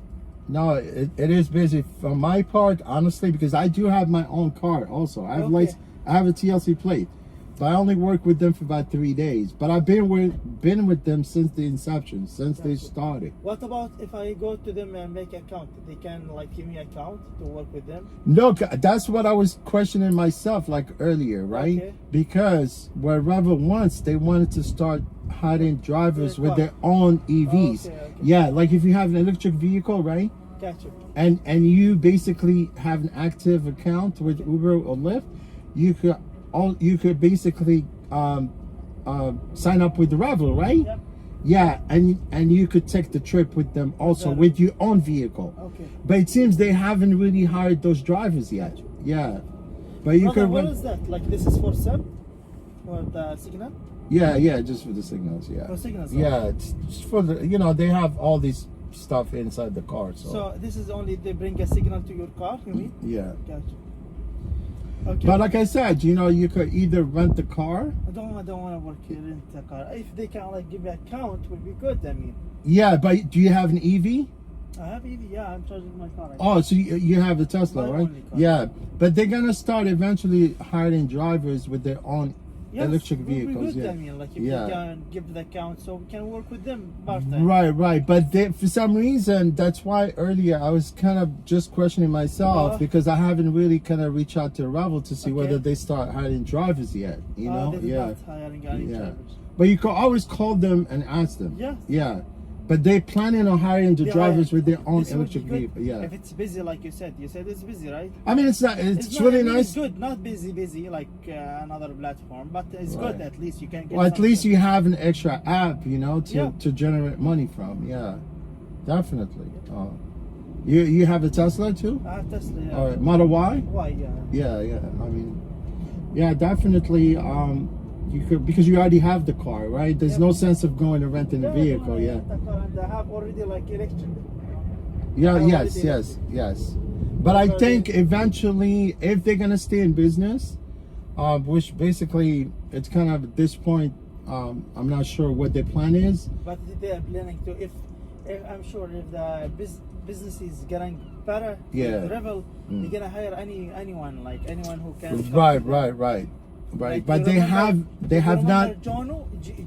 no, it is busy. For my part, honestly, because I do have my own car. Also, I have Okay. I have a TLC plate, but I only work with them for about 3 days. But I've been with them since the inception, since they Gotcha. started. What about if I go to them and make account? They can like give me account to work with them. Look, that's what I was questioning myself like earlier, right? Okay. Because where Revel wants, they wanted to start hiring drivers Their with car. their own EVs. Okay, okay. Yeah, like if you have an electric vehicle, right? Gotcha. And you basically have an active account with Uber or Lyft, you could basically sign up with the Revel, right? Yep. Yeah, and you could take the trip with them also Better. with your own vehicle. Okay. But it seems they haven't really hired those drivers yet. Gotcha. Yeah, but you Brother, could what rent. is that? Like this is for SIM? For the signal? Yeah, just for the signals. Yeah. For signals. Yeah, it's just for the they have all these stuff inside the car. So this is only they bring a signal to your car, you mean? Yeah. Gotcha. Okay. But like I said, you could either rent the car. I don't want to work here in the car. If they can like give me account, would be good. I mean, Yeah, but do you have an EV? I have EV. Yeah, I'm charging my car. Oh, so you have a Tesla, My right? only car. Yeah, but they're gonna start eventually hiring drivers with their own Yes, electric would be vehicles. good, Yeah. I mean, like if Yeah. they can give the account, so we can work with them part-time. Right. But for some reason, that's why earlier I was kind of just questioning myself because I haven't really kind of reached out to Revel to see Okay. whether they start hiring drivers yet. You know? They're Yeah. not hiring any Yeah. drivers. But you can always call them and ask them. Yeah. Yeah. But they're planning on hiring the They drivers hire- with their own This would be electric good vehicle. Yeah. If it's busy, like you said it's busy, right? I mean, it's not. It's not, really I mean, nice. It's good, not busy like another platform, but it's Right. good. At least you can get. Well, at least something. you have an extra app, to Yeah. to generate money from. Yeah, definitely. You have a Tesla too? I have Tesla. Yeah. All right, Model Y. Why? Yeah. Yeah. I mean, yeah, definitely. You could because you already have the car, right? There's Yep. no sense of going and renting a Yeah, vehicle. I Yeah. have the car and I have already like electric. Yeah. I Yes. already- Yes. But I think eventually, if they're gonna stay in business, which basically it's kind of at this point, I'm not sure what their plan is. But they are planning to. If I'm sure if the business is getting better, Yeah. with Revel, Mm. they're gonna hire anyone who can. come Right. to them. Right. Like, But you they remember- have you not. remember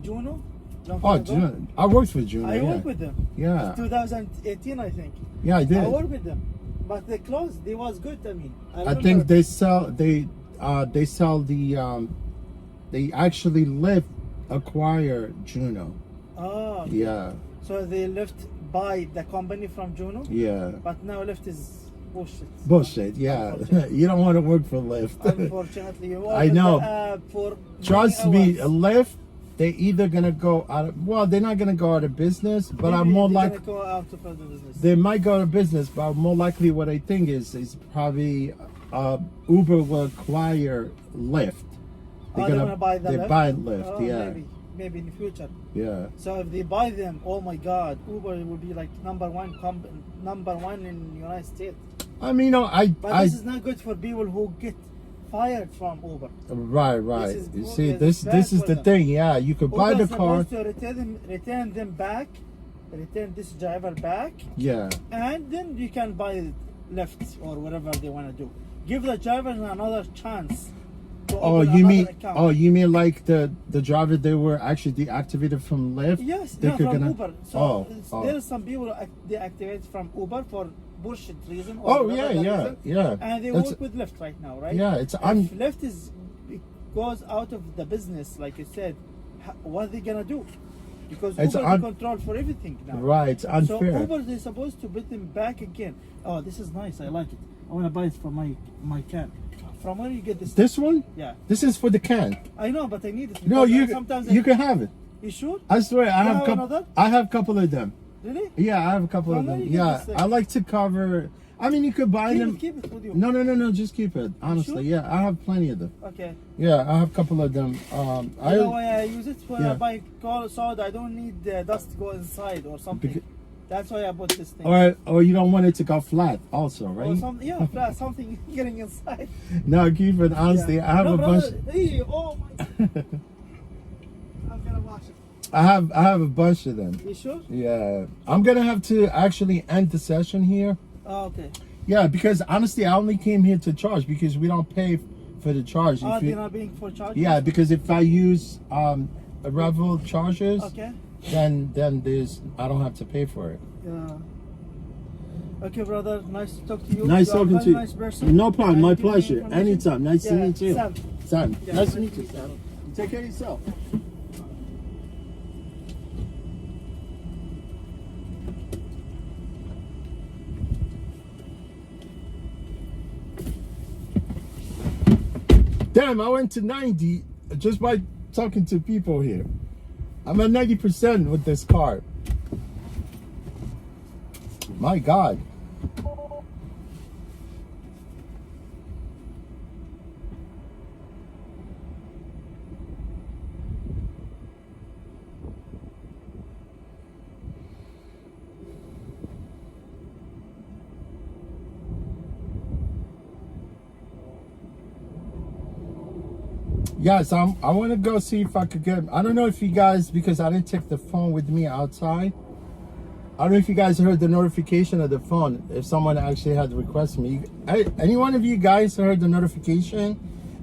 Juno. John Oh, Fernando? Juno. I worked for Juno. I yeah. worked with them. Yeah. 2018, I think. Yeah, I did. I worked with them, but they closed. They was good. I mean, I remember- think they sell the they actually acquire Juno. Oh, Yeah. so they left by the company from Juno, Yeah. but now left is bullshit. Bullshit. Yeah. Unfortunately. You don't want to work for Lyft. Unfortunately, you I ordered know. the app for Trust many me, hours. Lyft. They either gonna go out of they're not gonna go out of business, but Maybe I'm more they're like gonna go out of the business. they might go out of business, but more likely what I think is probably Uber will acquire Lyft. They're gonna buy the they Lyft? buy Lyft, Oh, yeah. maybe in the future. Yeah. So if they buy them, oh my God, Uber will be like number one in United States. I mean, But this is not good for people who get fired from Uber. Right, right. is You good- see, it's bad this is for the them. thing. Yeah, you could buy Uber the car. supposed to return them back, return this driver back, Yeah. and then you can buy Lyft or whatever they want to do. Give the driver another chance. To Oh, open you another mean? account. Oh, you mean like the driver they were actually deactivated from Lyft? Yes, They no, could from gonna- Uber. So Oh. there are some people deactivate from Uber for bullshit reason. Or Oh whatever yeah, that yeah, reason, yeah. And they That's- work with Lyft right now, right? Yeah, it's If Lyft goes out of the business, like you said, what are they gonna do? Because It's Uber control for everything now. right. It's unfair. So Uber, they're supposed to put them back again. Oh, this is nice. I like it. I want to buy it for my can. From where you get this? This one? Yeah, This is for the can. I know, but I need it. No, because you sometimes you can have it. You sure? I swear, I You have have couple. another? I have a couple of them. Really? Yeah, I have a couple of Well, them. then you get Yeah, this thing. I like to cover. I mean, you could buy them. Keep it with you. No. Just keep it. Honestly, sure? yeah, I have plenty of them. Okay. Yeah, I have a couple of them. You know why I use it? When Yeah. I buy cold soda, I don't need dust to go inside or something. Beca- That's why I bought this thing. or you don't want it to go flat, also, Or right? something getting inside. No, keep it. Honestly, Yeah. I have No, a bunch. brother, hey, oh my. I'm gonna wash it. I have a bunch of them. You sure? Yeah, I'm gonna have to actually end the session here. Oh, okay. Yeah, because honestly, I only came here to charge because we don't pay for the charge. Oh, If they're you, not being for charge? yeah, because if I use a Revel chargers, Okay. then there's I don't have to pay for it. Yeah. Okay, brother. Nice to talk to you. Nice You are a talking very to you. Nice person. No problem, my And give me pleasure. information. Anytime. Nice to Yeah, meet you. Sam. Sam, Yeah, nice to meet you, Sam. you. Take care of yourself. Damn, I went to 90 just by talking to people here. I'm at 90% with this car. My God. Yes, I want to go see if I could get. I don't know if you guys, because I didn't take the phone with me outside. I don't know if you guys heard the notification of the phone. If someone actually had requested me, any one of you guys heard the notification?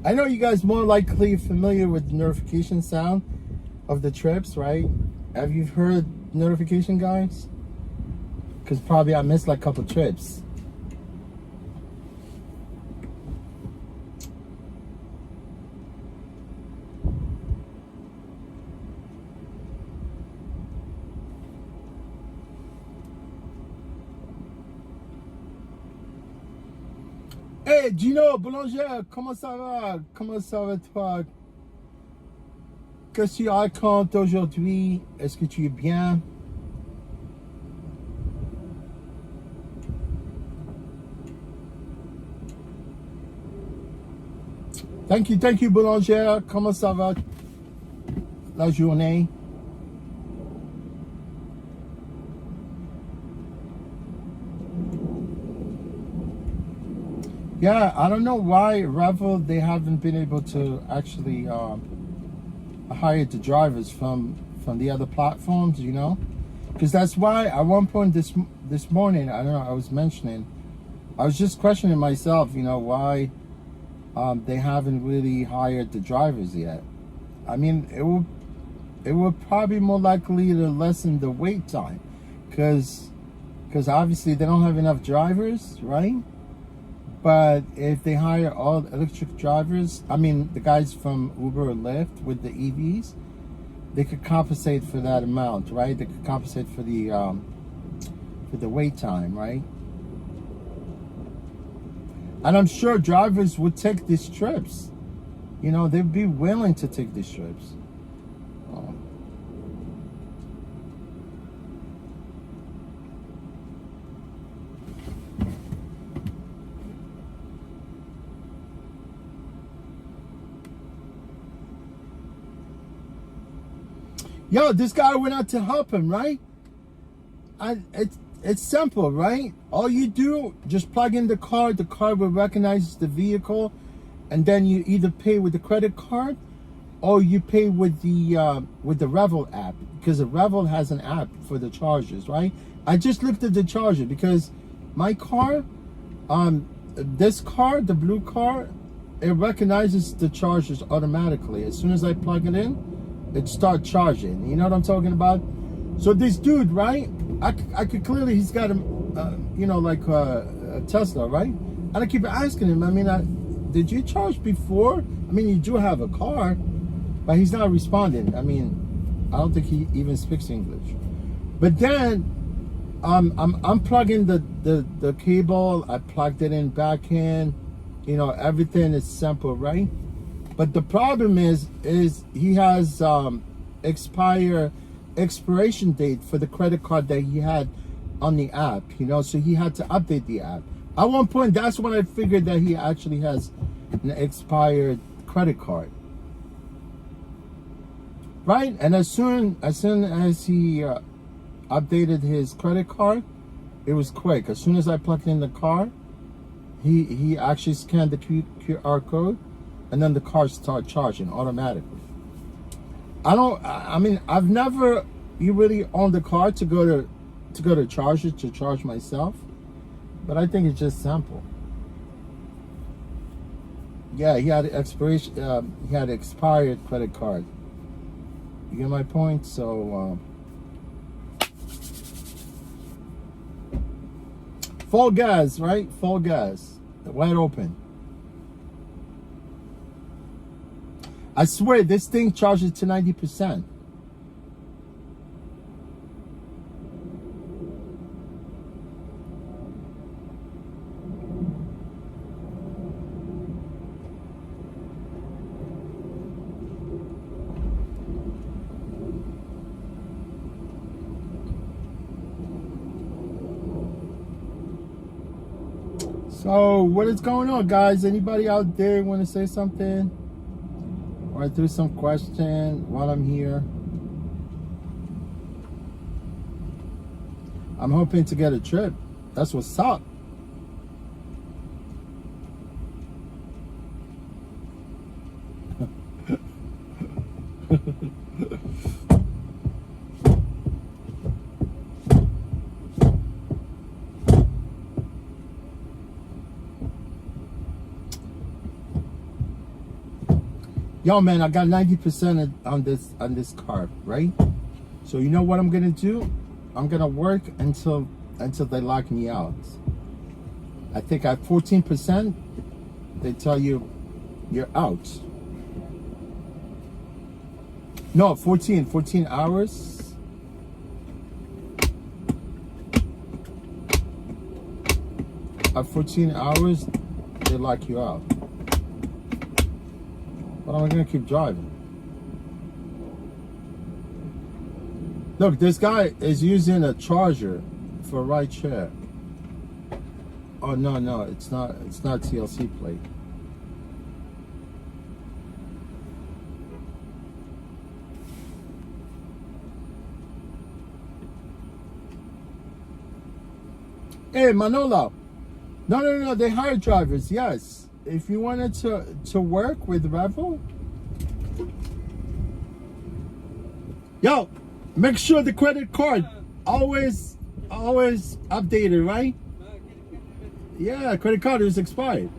I know you guys more likely familiar with the notification sound of the trips, right? Have you heard notification, guys? Because probably I missed like a couple trips. Hey Gino, boulanger, comment ça va? Comment ça va toi? Qu'est-ce que tu racontes aujourd'hui? Est-ce que tu es bien? Thank you, boulanger. Comment ça va la journée? Yeah, I don't know why Revel, they haven't been able to actually hire the drivers from the other platforms, you know? Because that's why at one point this morning, I don't know, I was mentioning, I was just questioning myself, you know, why they haven't really hired the drivers yet. I mean, it will probably more likely to lessen the wait time, because obviously they don't have enough drivers, right? But if they hire all electric drivers, I mean the guys from Uber or Lyft with the EVs, they could compensate for that amount, right? They could compensate for the wait time, right? And I'm sure drivers would take these trips. You know, they'd be willing to take these trips. Yo, this guy went out to help him, right? And it's simple, right? All you do, just plug in the car will recognize the vehicle, and then you either pay with the credit card or you pay with the Revel app, because the Revel has an app for the chargers, right? I just looked at the charger because my car, this car, the blue car, it recognizes the chargers automatically. As soon as I plug it in, it starts charging. You know what I'm talking about? So this dude, right? I could clearly, he's got a, you know, like a Tesla, right? And I keep asking him, I mean, did you charge before? I mean, you do have a car, but he's not responding. I mean, I don't think he even speaks English. But then I'm unplugging the cable. I plugged it in back in. You know, everything is simple, right? But the problem is he has expiration date for the credit card that he had on the app, you know, so he had to update the app. At one point, that's when I figured that he actually has an expired credit card, right? And as soon as he updated his credit card, it was quick. As soon as I plugged in the car, he actually scanned the QR code, and then the car started charging automatically. I mean, I've never really owned a car to go to charge myself, but I think it's just simple. Yeah, he had expiration. He had expired credit card. You get my point? So full gas, right? Full gas, wide open. I swear this thing charges to 90%. So what is going on, guys? Anybody out there want to say something? Or through some question while I'm here? I'm hoping to get a trip. That's what's up. Yo, man, I got 90% on this car, right? So you know what I'm gonna do? I'm gonna work until they lock me out. I think at 14%, they tell you you're out. No, 14 hours. At 14 hours, they lock you out. But I'm gonna keep driving. Look, this guy is using a charger for right share. Oh no, it's not TLC plate. Hey, Manolo. No, they hire drivers, yes. If you wanted to work with Revel, yo, make sure the credit card always updated, right? Yeah, credit card is expired.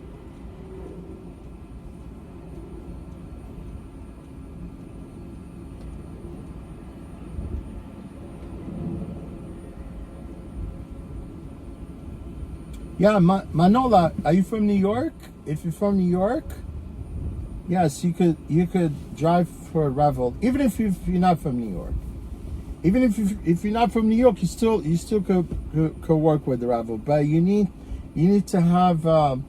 Yeah, Manola, are you from New York? If you're from New York, yes, you could drive for Revel, even if you're not from New York. Even if you're not from New York, you still could work with the Revel, but you need to have a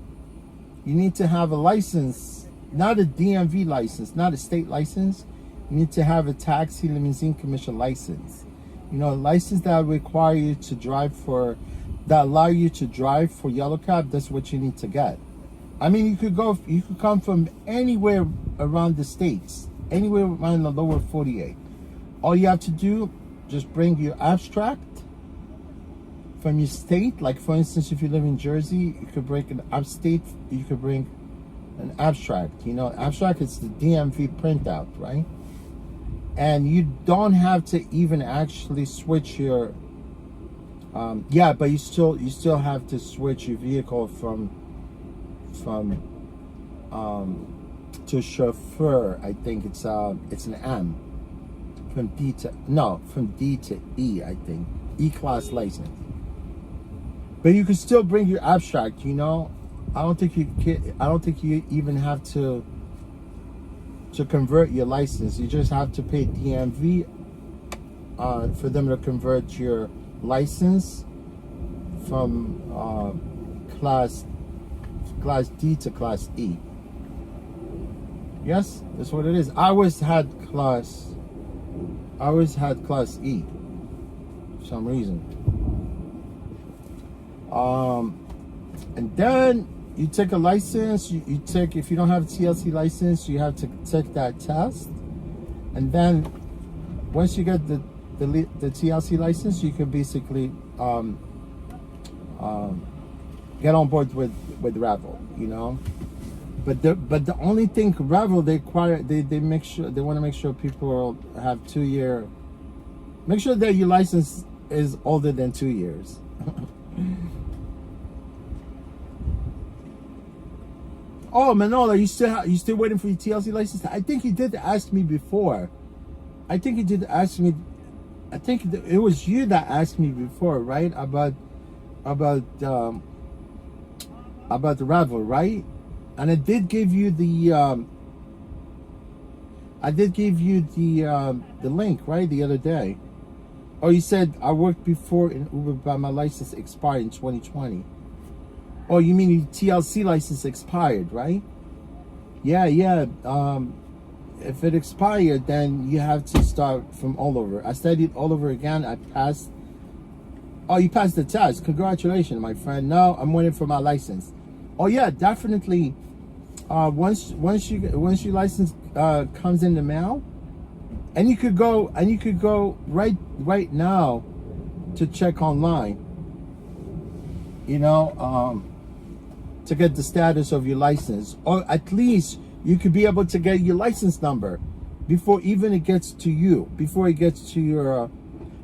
license, not a DMV license, not a state license. You need to have a taxi limousine commission license. You know, a license that require you to drive that allow you to drive for Yellow Cab. That's what you need to get. I mean, you could come from anywhere around the states, anywhere around the lower 48. All you have to do, just bring your abstract from your state. Like, for instance, if you live in Jersey, you could bring an upstate. You could bring an abstract. You know, abstract is the DMV printout, right? And you don't have to even actually switch your yeah, but you still have to switch your vehicle from to chauffeur. I think it's an M, from D to E, I think, E-class license. But you can still bring your abstract, you know. I don't think you even have to convert your license. You just have to pay DMV for them to convert your license from class D to class E. Yes, that's what it is. I always had class E for some reason. And then you take a license. You take, if you don't have a TLC license, you have to take that test. And then once you get the TLC license, you can basically get on board with Revel, you know. But the only thing Revel, they want to make sure people have 2 year. Make sure that your license is older than 2 years. Oh, Manola, you still waiting for your TLC license? I think you did ask me before. I think you did ask me. I think it was you that asked me before, right? About the Revel, right? And I did give you the the link, right, the other day. Oh, you said I worked before in Uber, but my license expired in 2020. Oh, you mean your TLC license expired, right? Yeah. If it expired, then you have to start from all over. I studied all over again. I passed. Oh, you passed the test. Congratulations, my friend. Now I'm waiting for my license. Oh yeah, definitely. Once your license comes in the mail, and you could go right now to check online. You know, to get the status of your license, or at least you could be able to get your license number before even it gets to you, before it gets to your,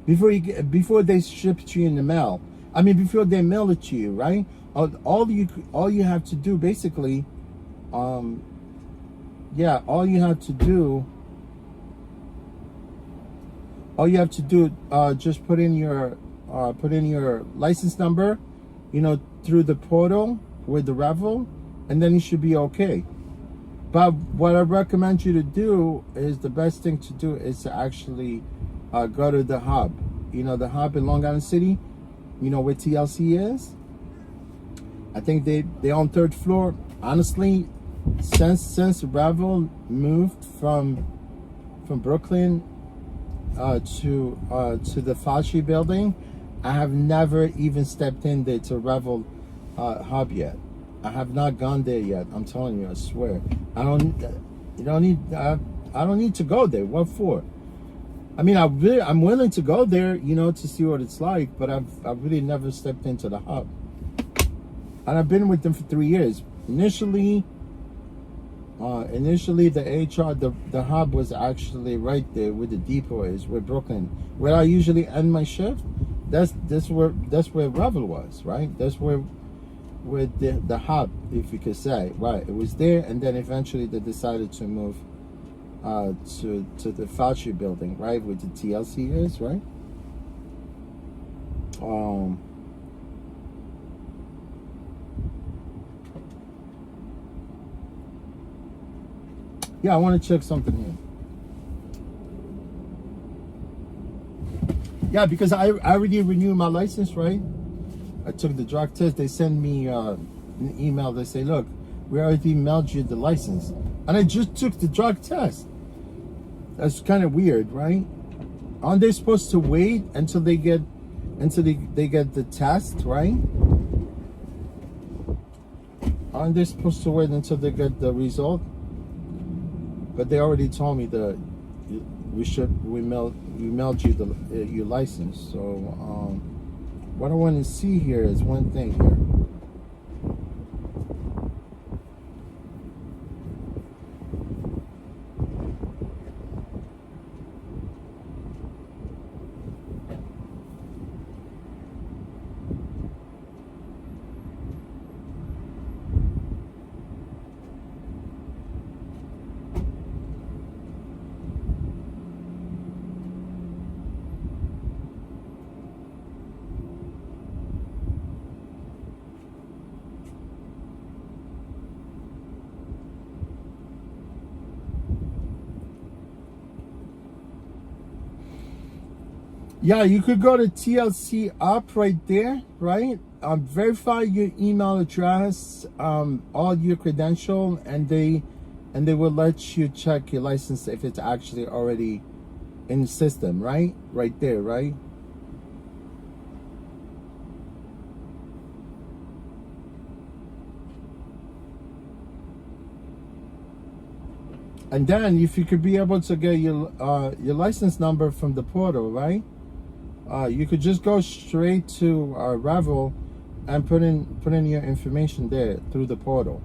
before they ship it to you in the mail. I mean, before they mail it to you, right? All you have to do basically, yeah, all you have to do, just put in your license number, you know, through the portal with the Revel, and then you should be okay. But what I recommend you to do is, the best thing to do is to actually go to the hub. You know, the hub in Long Island City, you know where TLC is? I think they on 3rd floor. Honestly, since Revel moved from Brooklyn to the Fauci building, I have never even stepped in there to Revel hub yet. I have not gone there yet. I'm telling you, I swear. I don't need to go there. What for? I mean, I'm willing to go there, you know, to see what it's like, but I've really never stepped into the hub. And I've been with them for 3 years. Initially the hub was actually right there where the depot is, where Brooklyn, where I usually end my shift. That's where Revel was, right? That's where the hub, if you could say, right? It was there, and then eventually they decided to move to the Fauci building, right, where the TLC is, right? Yeah, I want to check something here. Yeah, because I already renewed my license, right? I took the drug test. They send me an email. They say, look, we already mailed you the license. And I just took the drug test. That's kind of weird, right? Aren't they supposed to wait until they get the test, right? Aren't they supposed to wait until they get the result? But they already told me that we mailed you your license. So what I want to see here is one thing here. Yeah, you could go to TLC up right there, right? Verify your email address, all your credential, and they will let you check your license if it's actually already in the system, right? Right there, right? And then if you could be able to get your license number from the portal, right? You could just go straight to Revel and put in your information there through the portal.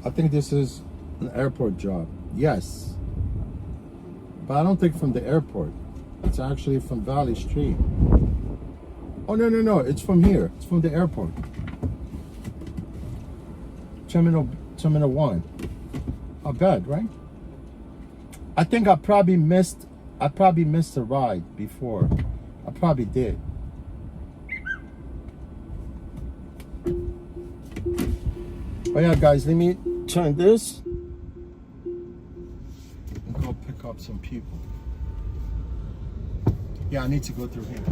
I think this is an airport job. Yes. But I don't think from the airport. It's actually from Valley Street. Oh, no. It's from here. It's from the airport. Terminal 1. Not bad, right? I think I probably missed a ride before. I probably did. Oh yeah, guys, let me turn this and go pick up some people. Yeah, I need to go through here.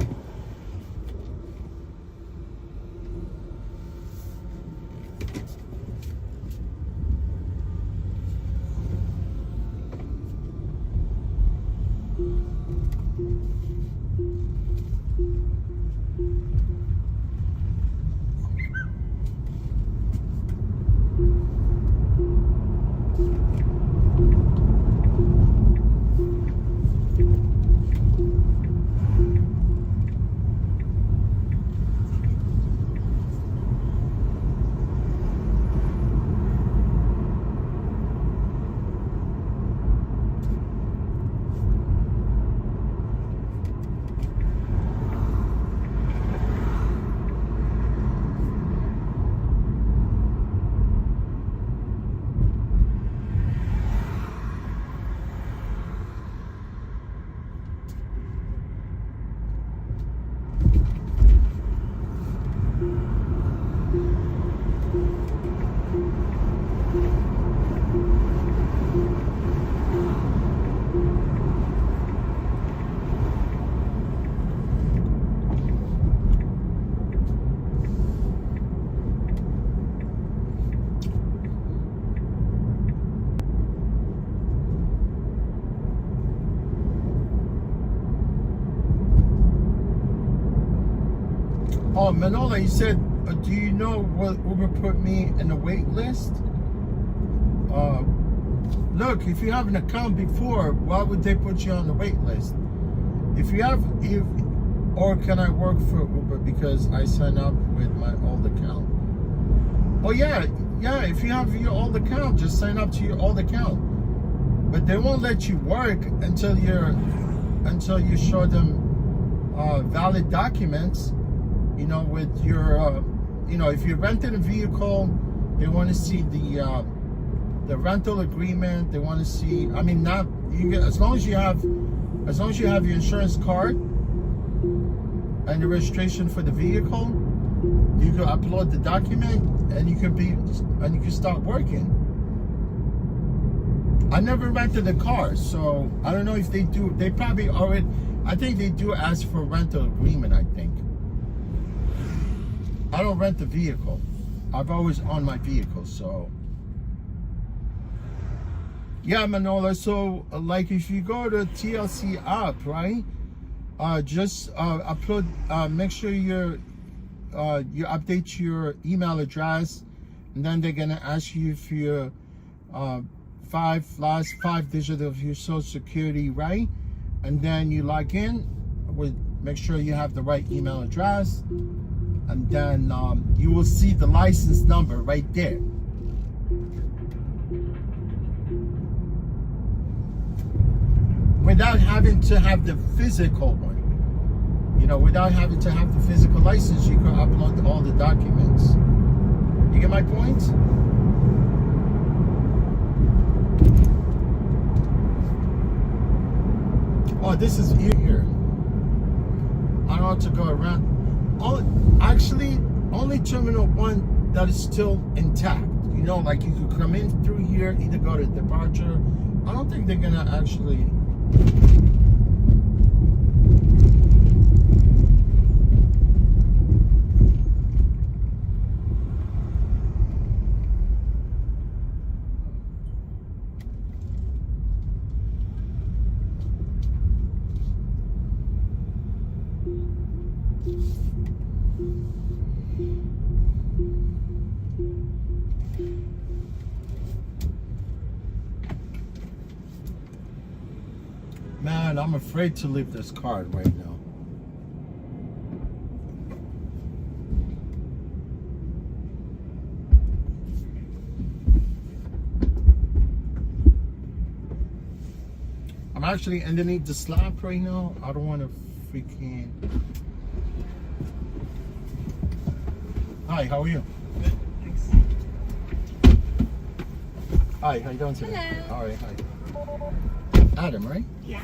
Oh, Manola, you said, do you know what Uber put me in the wait list? Look, if you have an account before, why would they put you on the wait list? Or can I work for Uber because I sign up with my old account? Oh yeah, if you have your old account, just sign up to your old account. But they won't let you work until you show them valid documents. You know, with your, if you're renting a vehicle, they want to see the rental agreement. They want to see. I mean, as long as you have your insurance card and the registration for the vehicle, you can upload the document and you can start working. I never rented a car, so I don't know if they do. They probably already. I think they do ask for a rental agreement. I think. I don't rent the vehicle. I've always owned my vehicle, so. Yeah, Manola, so like if you go to TLC app, right? Just upload, make sure you update your email address, and then they're gonna ask you for your last five digits of your social security, right? And then you log in make sure you have the right email address. And then you will see the license number right there. Without having to have the physical one. Without having to have the physical license, you can upload all the documents. You get my point? Oh, this is here. I ought to go around. Oh, actually, only Terminal 1 that is still intact. You know, like you could come in through here, either go to departure. I don't think they're gonna actually. Man, I'm afraid to leave this card right now. I'm actually underneath the slab right now. I don't want to freaking. Hi, how are you? Good, thanks. Hi, how you doing today? Hello. All right, hi. Adam, right? Yeah.